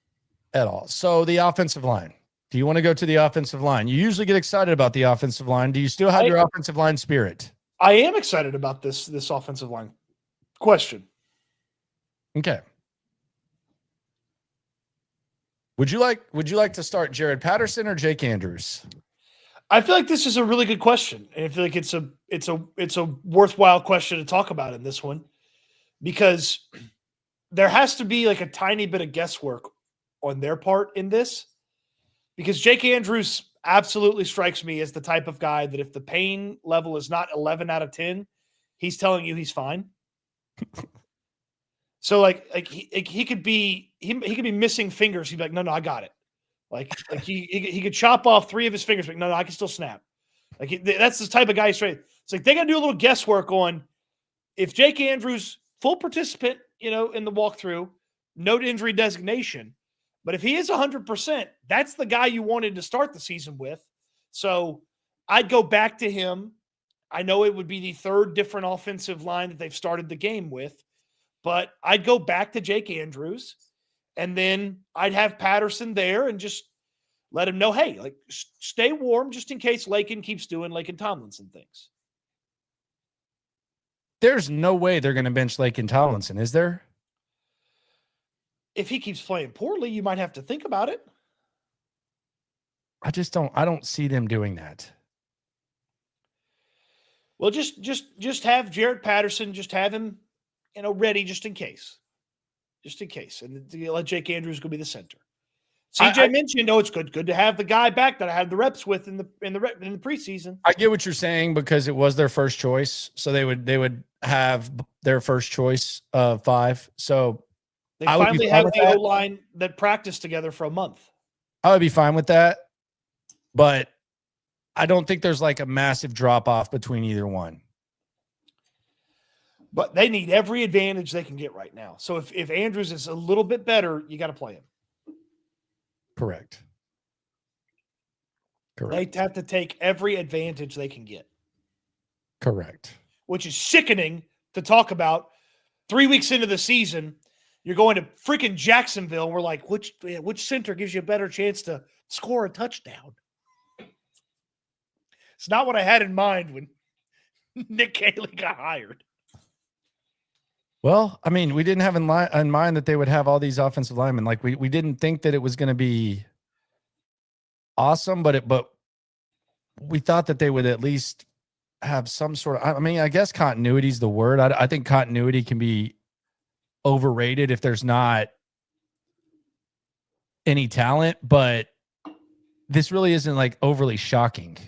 at all. So the offensive line. Do you want to go to the offensive line? You usually get excited about the offensive line. Do you still have your offensive line spirit? I am excited about this offensive line. Question. Okay. Would you like to start Jared Patterson or Jake Andrews? I feel like this is a really good question, and I feel like it's a worthwhile question to talk about in this one, because there has to be like a tiny bit of guesswork on their part in this, because Jake Andrews absolutely strikes me as the type of guy that if the pain level is not 11 out of 10, he's telling you he's fine. So he could be missing fingers. He'd be like, no, I got it. Like he could chop off 3 of his fingers, but no, I can still snap. That's the type of guy he's straight. It's like they got to do a little guesswork on if Jake Andrews, full participant, in the walkthrough, no injury designation. But if he is 100%, that's the guy you wanted to start the season with. So I'd go back to him. I know it would be the 3rd different offensive line that they've started the game with, but I'd go back to Jake Andrews, and then I'd have Patterson there and just let him know, hey, stay warm just in case Lakin keeps doing Lakin Tomlinson things. There's no way they're going to bench Lakin Tomlinson, is there? If he keeps playing poorly, you might have to think about it. I don't see them doing that. Well, just have Jared Patterson, just have him, ready just in case. Just in case. And let Jake Andrews go be the center. CJ mentioned, it's good to have the guy back that I had the reps with in the preseason. I get what you're saying, because it was their first choice, so they would have their first choice of 5. So they finally have the O-line that practiced together for a month. I would be fine with that, but I don't think there's like a massive drop off between either one. But they need every advantage they can get right now. So if Andrews is a little bit better, you got to play him. Correct. They have to take every advantage they can get. Correct. Which is sickening to talk about. 3 weeks into the season, you're going to freaking Jacksonville. We're like, which center gives you a better chance to score a touchdown? It's not what I had in mind when Nick Caley got hired. Well, I mean, we didn't have in mind that they would have all these offensive linemen. Like we didn't think that it was going to be awesome, but we thought that they would at least have some sort of, I mean, I guess continuity is the word. I think continuity can be overrated if there's not any talent, but this really isn't like overly shocking.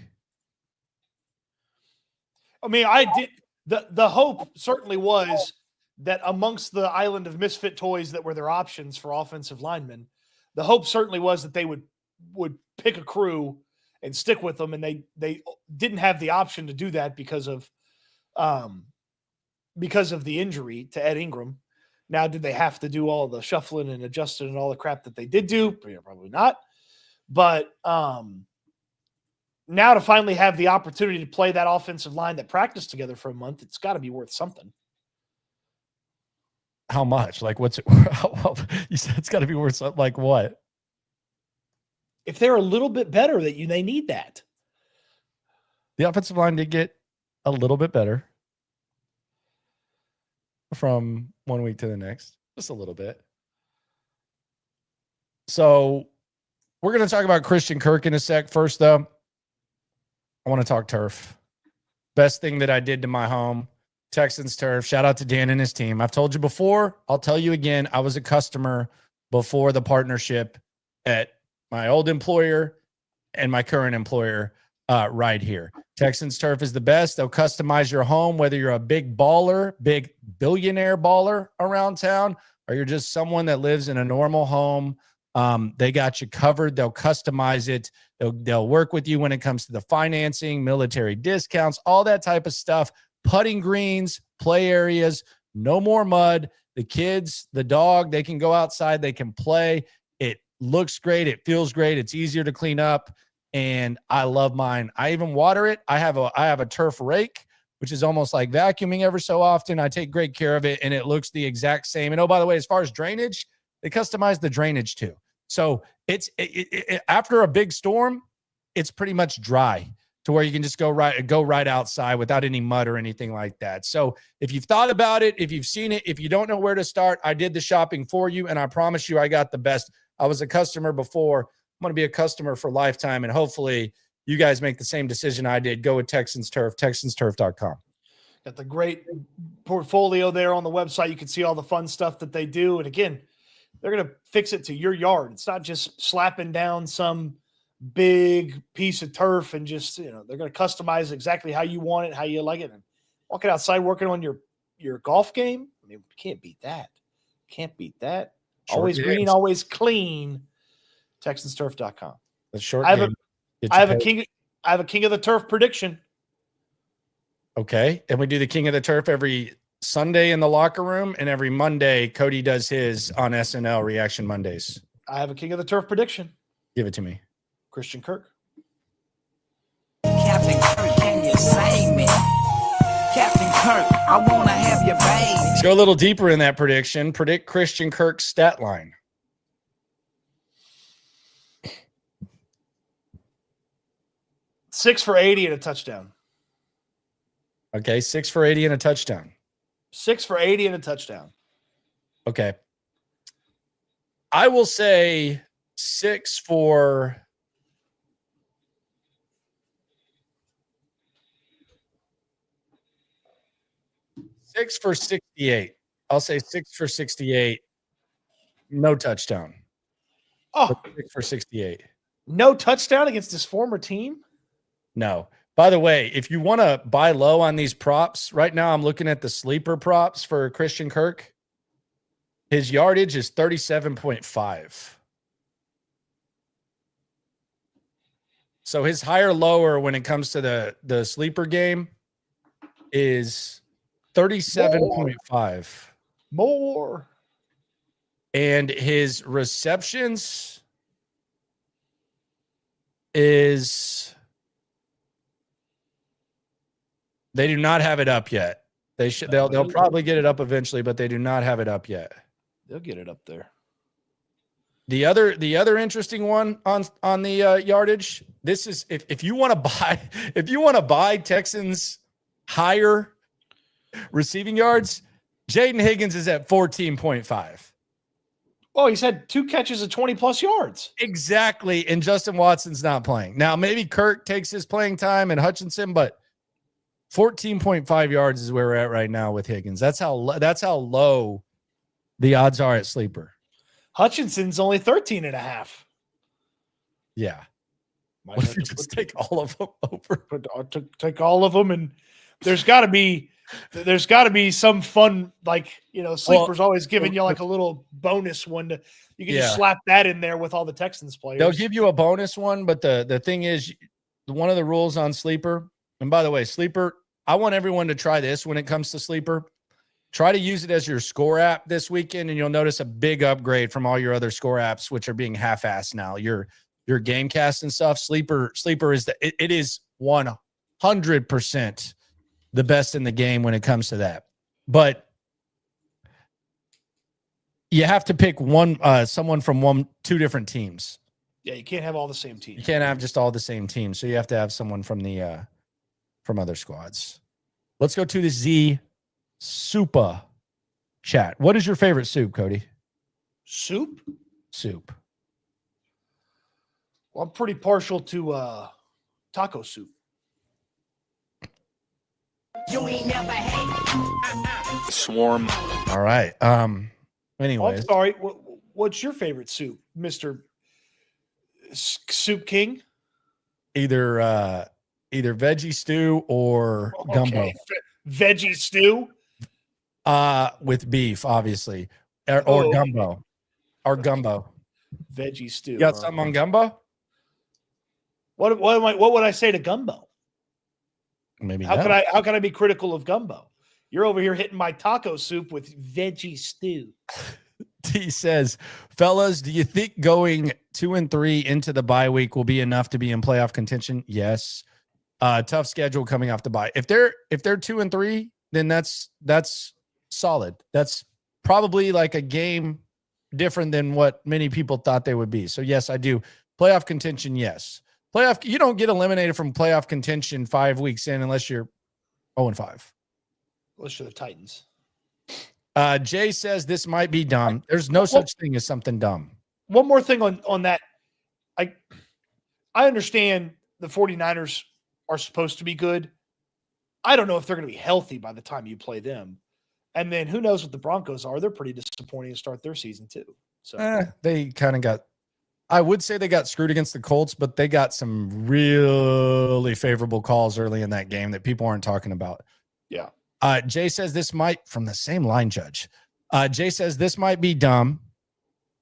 I mean, the hope certainly was that amongst the island of misfit toys that were their options for offensive linemen, the hope certainly was that they would pick a crew and stick with them, and they didn't have the option to do that because of the injury to Ed Ingram. Now, did they have to do all the shuffling and adjusting and all the crap that they did do? Probably not. But now to finally have the opportunity to play that offensive line that practiced together for a month, it's got to be worth something. How much? Like, what's it? You said it's got to be worth something. Like what? If they're a little bit better, they need that. The offensive line did get a little bit better from 1 week to the next, just a little bit. So we're going to talk about Christian Kirk in a sec. First, though, I want to talk turf. Best thing that I did to my home, Texans Turf. Shout out to Dan and his team. I've told you before. I'll tell you again. I was a customer before the partnership at my old employer and my current employer right here. Texans Turf is the best. They'll customize your home, whether you're a big baller, big billionaire baller around town, or you're just someone that lives in a normal home, they got you covered. They'll customize it. They'll work with you when it comes to the financing, military discounts, all that type of stuff. Putting greens, play areas, no more mud. The kids, the dog, they can go outside. They can play. It looks great. It feels great. It's easier to clean up. And I love mine. I even water it. I have a turf rake, which is almost like vacuuming ever so often. I take great care of it, and it looks the exact same. And oh, by the way, as far as drainage, they customize the drainage too. So it's after a big storm, it's pretty much dry to where you can just go right outside without any mud or anything like that. So if you've thought about it, if you've seen it, if you don't know where to start, I did the shopping for you, and I promise you I got the best. I was a customer before. I'm going to be a customer for lifetime, and hopefully you guys make the same decision I did. Go with Texans Turf, texansturf.com. Got the great portfolio there on the website. You can see all the fun stuff that they do. And again, they're going to fix it to your yard. It's not just slapping down some big piece of turf and just, they're going to customize exactly how you want it, how you like it. And walking outside, working on your golf game. I mean, can't beat that. Can't beat that. Short always games. Green, always clean. TexansTurf.com. The short I have game. I have a king of the turf prediction. Okay. And we do the king of the turf every Sunday in the locker room, and every Monday Cody does his on SNL Reaction Mondays. I have a king of the turf prediction. Give it to me. Christian Kirk. Captain Kirk, can you save me? Captain Kirk, I want to have your baby. Let's go a little deeper in that prediction. Predict Christian Kirk's stat line. Six for 80 and a touchdown. Okay, 6 for 80 and a touchdown. 6 for 80 and a touchdown. Okay. I will say 6 for 68. I'll say 6 for 68. No touchdown. Oh, But 6 for 68. no touchdown against his former team? No. By the way, if you want to buy low on these props, right now I'm looking at the sleeper props for Christian Kirk. His yardage is 37.5. So his higher lower when it comes to the sleeper game is 37.5. More. And his receptions is, they do not have it up yet. They'll probably get it up eventually, but they do not have it up yet. They'll get it up there. The other interesting one on the yardage. This is if you want to buy Texans higher receiving yards, Jaden Higgins is at 14.5. Oh, he's had 2 catches of 20 plus yards. Exactly, and Justin Watson's not playing. Now maybe Kirk takes his playing time and Hutchinson, but 14.5 yards is where we're at right now with Higgins. That's how low the odds are at sleeper. Hutchinson's only 13 and a half. Yeah. Might What have if you to just take all of them over? take all of them, and there's got to be some fun, sleeper's always giving you like a little bonus one to, you can just slap that in there with all the Texans players. They'll give you a bonus one, but the thing is, one of the rules on sleeper, and by the way, sleeper, I want everyone to try this when it comes to sleeper. Try to use it as your score app this weekend, and you'll notice a big upgrade from all your other score apps, which are being half-assed now. Your Gamecast and stuff. Sleeper is it is 100% the best in the game when it comes to that. But you have to pick someone from 2 different teams. Yeah, you can't have all the same teams. You can't have just all the same teams. So you have to have someone from from other squads. Let's go to the Z Supa chat. What is your favorite soup, Cody? Soup? Soup. Well, I'm pretty partial to taco soup. You ain't never hate. Swarm. All right. Anyways, I'm sorry. What's your favorite soup, Mr. Soup King? either veggie stew or gumbo. Okay. Veggie stew? With beef, obviously. or gumbo. Or gumbo. Veggie stew. You got something on gumbo? What would I say to gumbo? Maybe how can I be critical of gumbo? You're over here hitting my taco soup with veggie stew. He says, fellas, do you think going 2-3 into the bye week will be enough to be in playoff contention? Yes. Tough schedule coming off the bye. If they're 2-3, then that's solid. That's probably like a game different than what many people thought they would be. So yes, I do. Playoff contention, yes. You don't get eliminated from playoff contention 5 weeks in unless you're 0-5. Unless you're the Titans. Jay says this might be dumb. There's no such thing as something dumb. One more thing on that. I understand the 49ers are supposed to be good. I don't know if they're going to be healthy by the time you play them. And then who knows what the Broncos are. They're pretty disappointing to start their season too. So they kind of got, I would say they got screwed against the Colts, but they got some really favorable calls early in that game that people aren't talking about. Yeah. Jay says this might, from the same line judge. Jay says this might be dumb,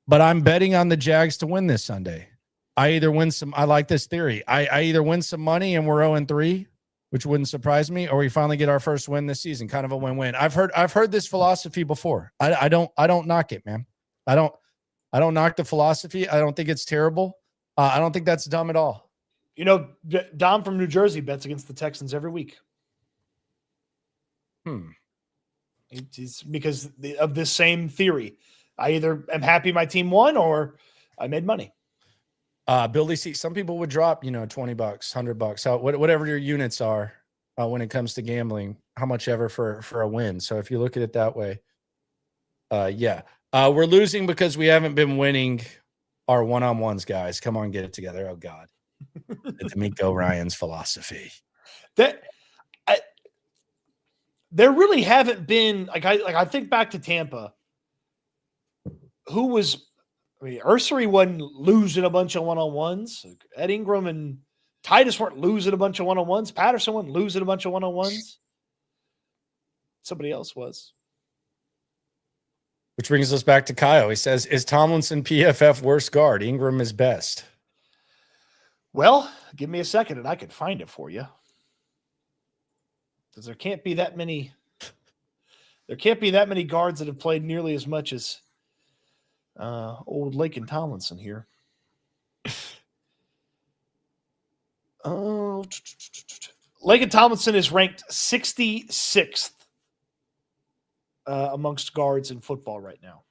but I'm betting on the Jags to win this Sunday. I like this theory. I either win some money and we're 0-3, which wouldn't surprise me, or we finally get our first win this season, kind of a win-win. I've heard this philosophy before. I don't knock it, man. I don't knock the philosophy. I don't think it's terrible. I don't think that's dumb at all. You know, Dom from New Jersey bets against the Texans every week. It's because of this same theory. I either am happy my team won or I made money. Billy C, some people would drop, $20, $100, whatever your units are when it comes to gambling, how much ever for a win. So if you look at it that way, yeah. We're losing because we haven't been winning our one-on-ones, guys. Come on, get it together. Oh, God. The D'Amico Ryan's philosophy. There really haven't been I think back to Tampa. Ursery wasn't losing a bunch of one-on-ones. Ed Ingram and Titus weren't losing a bunch of one-on-ones. Patterson wasn't losing a bunch of one-on-ones. Somebody else was. Which brings us back to Kyle. He says, is Tomlinson PFF worst guard? Ingram is best. Well, give me a second and I could find it for you. Because there can't be that many guards that have played nearly as much as old Laken Tomlinson here. Laken Tomlinson is ranked 66th amongst guards in football right now.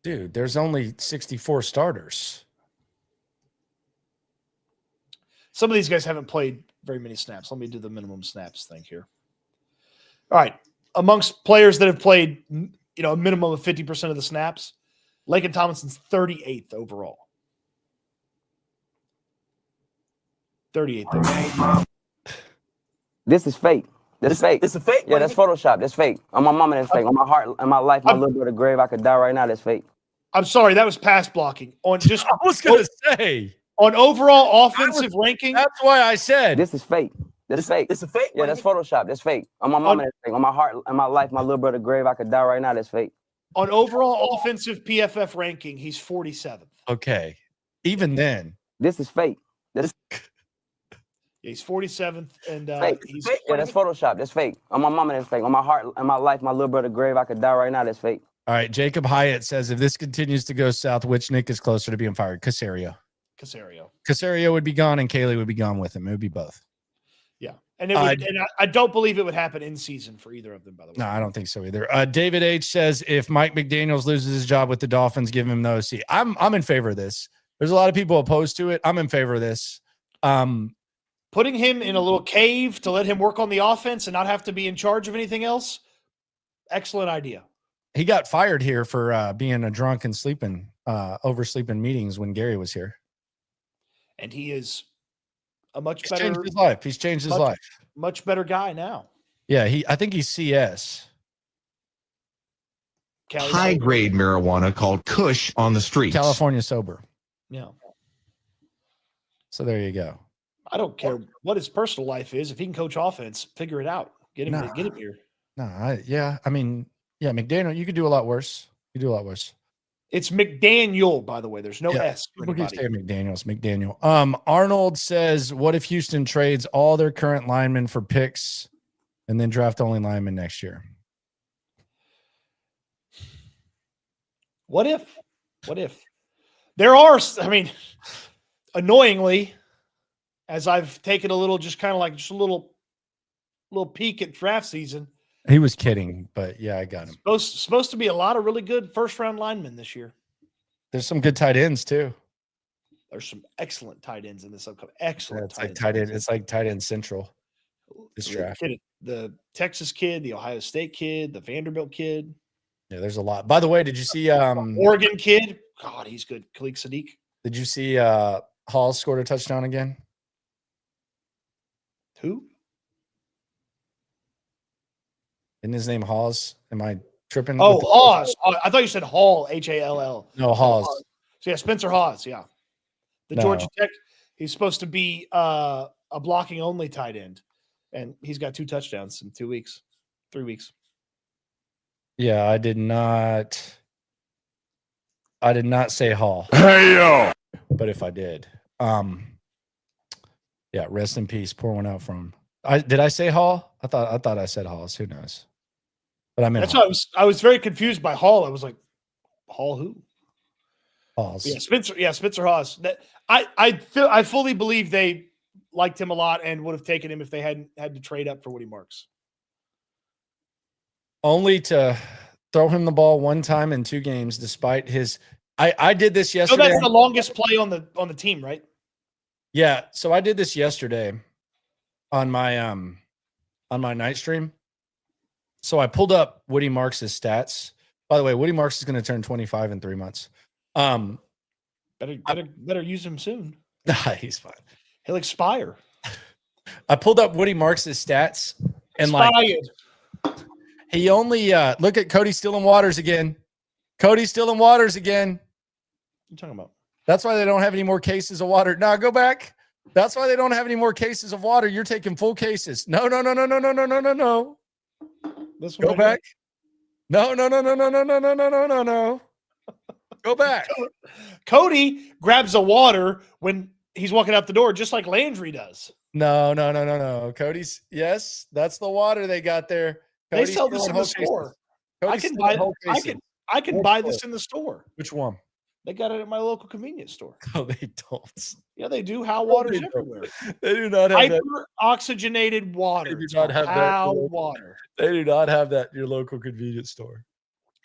Dude, there's only 64 starters. Some of these guys haven't played very many snaps. Let me do the minimum snaps thing here. All right. Amongst players that have played, a minimum of 50% of the snaps, Laken Tomlinson's 38th overall. 38th overall. This is fake. This is fake. It's a fake. Yeah, that's Photoshop. That's fake. On my mama, that's fake. On my heart, on my life, my little bit of grave, I could die right now. That's fake. I'm sorry, that was pass blocking. I was going to say. On overall offensive ranking. That's why I said. This is fake. This is fake. It's a fake. Yeah, that's Photoshop. That's fake. On my mama, that's fake. On my heart, on my life, my little brother grave, I could die right now. That's fake. On overall offensive PFF ranking, he's 47th. Okay. Even then. This is fake. He's 47th, and he's fake. Yeah, that's Photoshop. That's fake. On my mama, that's fake. On my heart, on my life, my little brother grave, I could die right now. That's fake. All right. Jacob Hyatt says, if this continues to go south, which Nick is closer to being fired? Caserio would be gone, and Caley would be gone with him. It would be both. Yeah, and I don't believe it would happen in season for either of them. By the way, no, I don't think so either. David H says, if Mike McDaniels loses his job with the Dolphins, give him the OC. I'm in favor of this. There's a lot of people opposed to it. I'm in favor of this. Putting him in a little cave to let him work on the offense and not have to be in charge of anything else. Excellent idea. He got fired here for being a drunk and sleeping, oversleeping meetings when Gary was here. And he is a He's changed his life. He's changed his life. Much better guy now. Yeah, I think he's CS. High-grade marijuana called Kush on the streets. California sober. Yeah. So there you go. I don't care what his personal life is. If he can coach offense, figure it out. Get him here. No, Yeah, McDaniel, you could do a lot worse. You do a lot worse. It's McDaniel, by the way. There's no Yeah, S for people keep anybody. saying McDaniel. It's McDaniel. Arnold says, what if Houston trades all their current linemen for picks and then draft only linemen next year? What if? What if? There are, I mean, annoyingly, as I've taken a little, just kind of like just a little peek at draft season. He was kidding, but yeah, I got him. Supposed to be a lot of really good first round linemen this year. There's some good tight ends too. There's some excellent tight ends in this upcoming. Excellent. It's like tight end. It's like tight end central. This draft. The Texas kid, the Ohio State kid, the Vanderbilt kid. Yeah, there's a lot. By the way, did you see Oregon kid? God, he's good. Khalid Sadiq. Did you see Hall scored a touchdown again? Who? Isn't his name Hawes? Am I tripping? Oh, Hawes. Oh, I thought you said Hall, Hall. No, Hawes. So yeah, Spencer Hawes. Yeah, the Georgia Tech. He's supposed to be a blocking only tight end, and he's got 2 touchdowns in 2 weeks, 3 weeks. Yeah, I did not say Hall. Hey, yo. But if I did, yeah, rest in peace. Pour one out from him. Did I say Hall? I thought I said Halls. Who knows? But I mean, That's why I was very confused by Hall. I was like, Hall who? Halls. Yeah, Spencer Hawes. That I fully believe they liked him a lot and would have taken him if they hadn't had to trade up for Woody Marks. Only to throw him the ball one time in 2 games, despite his. I did this So yesterday. that's the longest play on the team, right? Yeah, so I did this yesterday on my night stream. So I pulled up Woody Marks' stats. By the way, Woody Marks is going to turn 25 in 3 months. Better use him soon. He's fine. He'll expire. I pulled up Woody Marks' stats and Expired. he only look at Cody stealing waters again. Cody stealing waters again. What are you talking about? That's why they don't have any more cases of water. No, go back. That's why they don't have any more cases of water. You're taking full cases. No. This one Go back. No. Go back. Cody grabs a water when he's walking out the door, just like Landry does. No. Cody's, yes, that's the water they got there. They sell this in the store. I can buy this in the store. Which one? They got it at my local convenience store. No, they don't. Yeah, they do. How water's everywhere. They do not have that. Hyper oxygenated water. They do not have that. How water. They do not have that in your local convenience store.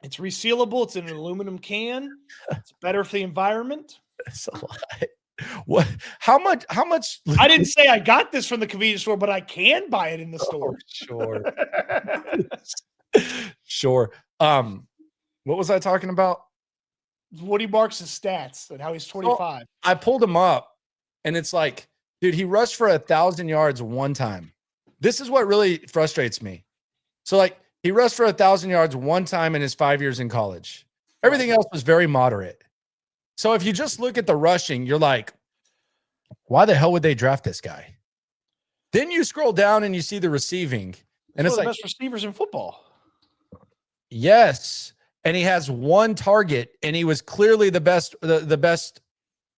It's resealable. It's in an aluminum can. It's better for the environment. That's a lie. What? How much? I didn't say I got this from the convenience store, but I can buy it in the store. Sure. Sure. What was I talking about? Woody Marks' stats and how he's 25. I pulled him up, and it's like, dude, he rushed for 1,000 yards one time. This is what really frustrates me. So, like, he rushed for 1,000 yards one time in his 5 years in college. Everything else was very moderate. So, if you just look at the rushing, you're like, why the hell would they draft this guy? Then you scroll down and you see the receiving, and it's one like of the best receivers in football. Yes. And he has 1 target, and he was clearly the best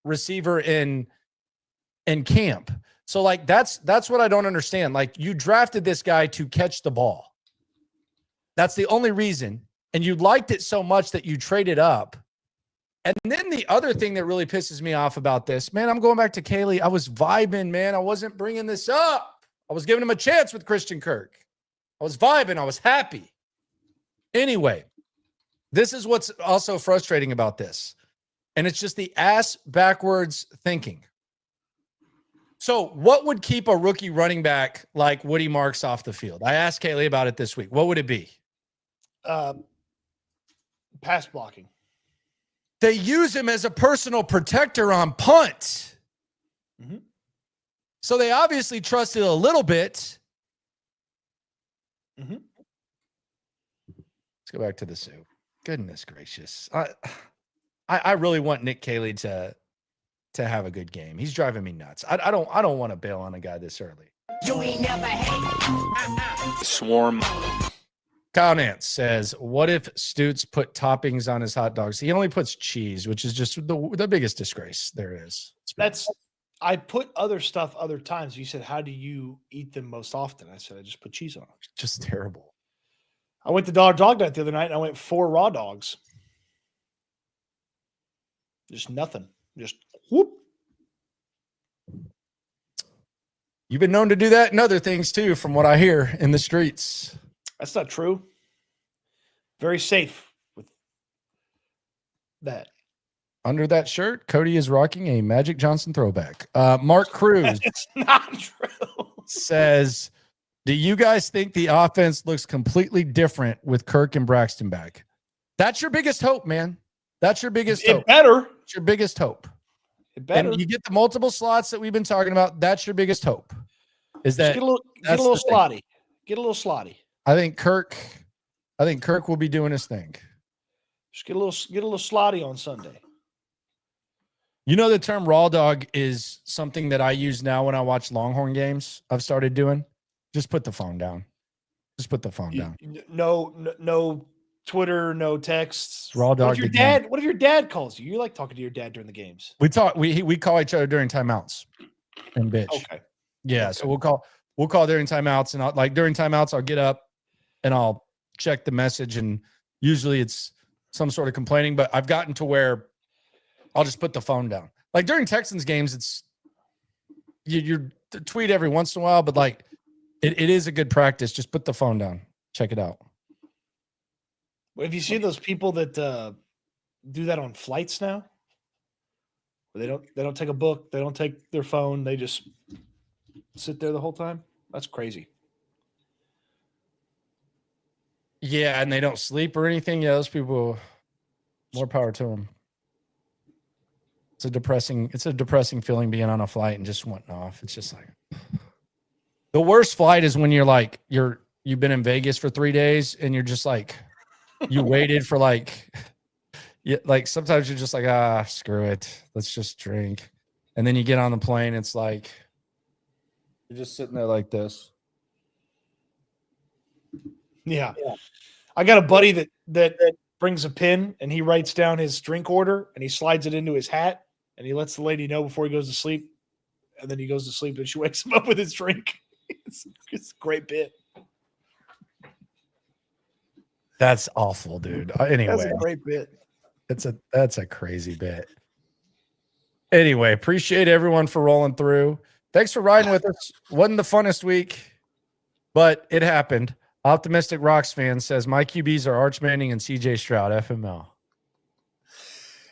receiver in camp. So, like, that's what I don't understand. Like, you drafted this guy to catch the ball. That's the only reason. And you liked it so much that you traded up. And then the other thing that really pisses me off about this, man, I'm going back to Caley. I was vibing, man. I wasn't bringing this up. I was giving him a chance with Christian Kirk. I was vibing. I was happy. Anyway, this is what's also frustrating about this. And it's just the ass backwards thinking. So what would keep a rookie running back like Woody Marks off the field? I asked Caley about it this week. What would it be? Pass blocking. They use him as a personal protector on punt. Mm-hmm. So they obviously trusted a little bit. Mm-hmm. Let's go back to the Sioux. Goodness gracious. I really want Nick Caley to have a good game. He's driving me nuts. I don't want to bail on a guy this early. You ain't never hate. Swarm. Kyle Nance says, what if Stutes put toppings on his hot dogs? He only puts cheese, which is just the biggest disgrace there is. I put other stuff other times. You said, how do you eat them most often? I said, I just put cheese on them. Just terrible. I went to Dollar Dog Night the other night and I went 4 raw dogs. Just nothing. Just whoop. You've been known to do that and other things too, from what I hear in the streets. That's not true. Very safe with that. Under that shirt, Cody is rocking a Magic Johnson throwback. Mark Cruz It's not true. says, do you guys think the offense looks completely different with Kirk and Braxton back? That's your biggest hope, man. That's your biggest hope. It better. It's your biggest hope. It better. And you get the multiple slots that we've been talking about. That's your biggest hope. Is that get a little slotty. Get a little slotty. I think Kirk will be doing his thing. Just get a little slotty on Sunday. You know, the term raw dog is something that I use now when I watch Longhorn games. I've started doing. Just put the phone down. Just put the phone down. No Twitter, no texts. Raw dog. What if your dad calls you? You like talking to your dad during the games. We talk. We call each other during timeouts. And bitch. Okay. Yeah. Okay. So we'll call during timeouts, and during timeouts I'll get up and I'll check the message, and usually it's some sort of complaining. But I've gotten to where I'll just put the phone down. Like during Texans games, it's you tweet every once in a while, but like it is a good practice. Just put the phone down. Check it out. Well, have you seen those people that do that on flights now? Where they don't take a book, they don't take their phone, they just sit there the whole time? That's crazy. Yeah, and they don't sleep or anything. Yeah, those people, more power to them. It's a depressing feeling being on a flight and just wanting off. It's just like the worst flight is when you've been in Vegas for 3 days and you're just like you waited for like sometimes you're just like, screw it, let's just drink, and then you get on the plane, it's like you're just sitting there like this. Yeah. I got a buddy that brings a pen and he writes down his drink order and he slides it into his hat and he lets the lady know before he goes to sleep, and then he goes to sleep and she wakes him up with his drink. It's a great bit. That's awful, dude. Anyway, That's a great bit. That's a crazy bit. Anyway, appreciate everyone for rolling through. Thanks for riding with us. Wasn't the funnest week, but it happened. Optimistic Rocks fan says my QBs are Arch Manning and CJ Stroud, FML.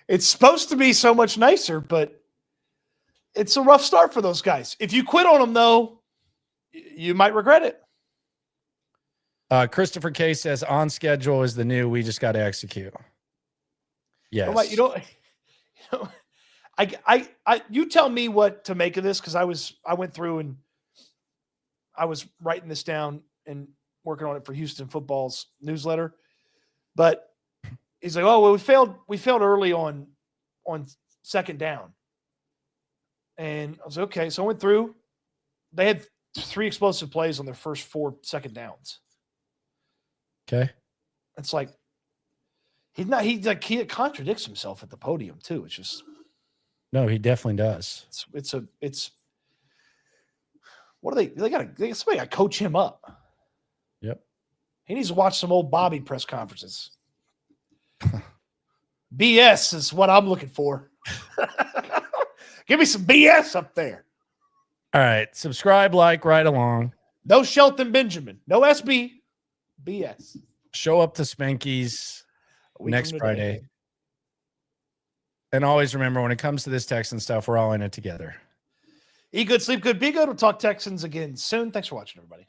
It's supposed to be so much nicer, but it's a rough start for those guys. If you quit on them, though, you might regret it. Christopher K says on schedule is the new. We just got to execute. Yes. You tell me what to make of this, because I went through and I was writing this down and working on it for Houston Football's newsletter. But he's like, oh, well, we failed early on second down. And I was like, okay. So I went through. They had 3 explosive plays on their first 4 second downs. Okay. It's like he contradicts himself at the podium too. It's just no, he definitely does. It's what are they got somebody got to coach him up. Yep. He needs to watch some old Bobby press conferences. BS is what I'm looking for. Give me some BS up there. All right. Subscribe, like, right along. No Shelton Benjamin. No SB. BS. Show up to Spanky's next Friday. And always remember, when it comes to this Texan stuff, we're all in it together. Eat good, sleep good, be good. We'll talk Texans again soon. Thanks for watching, everybody.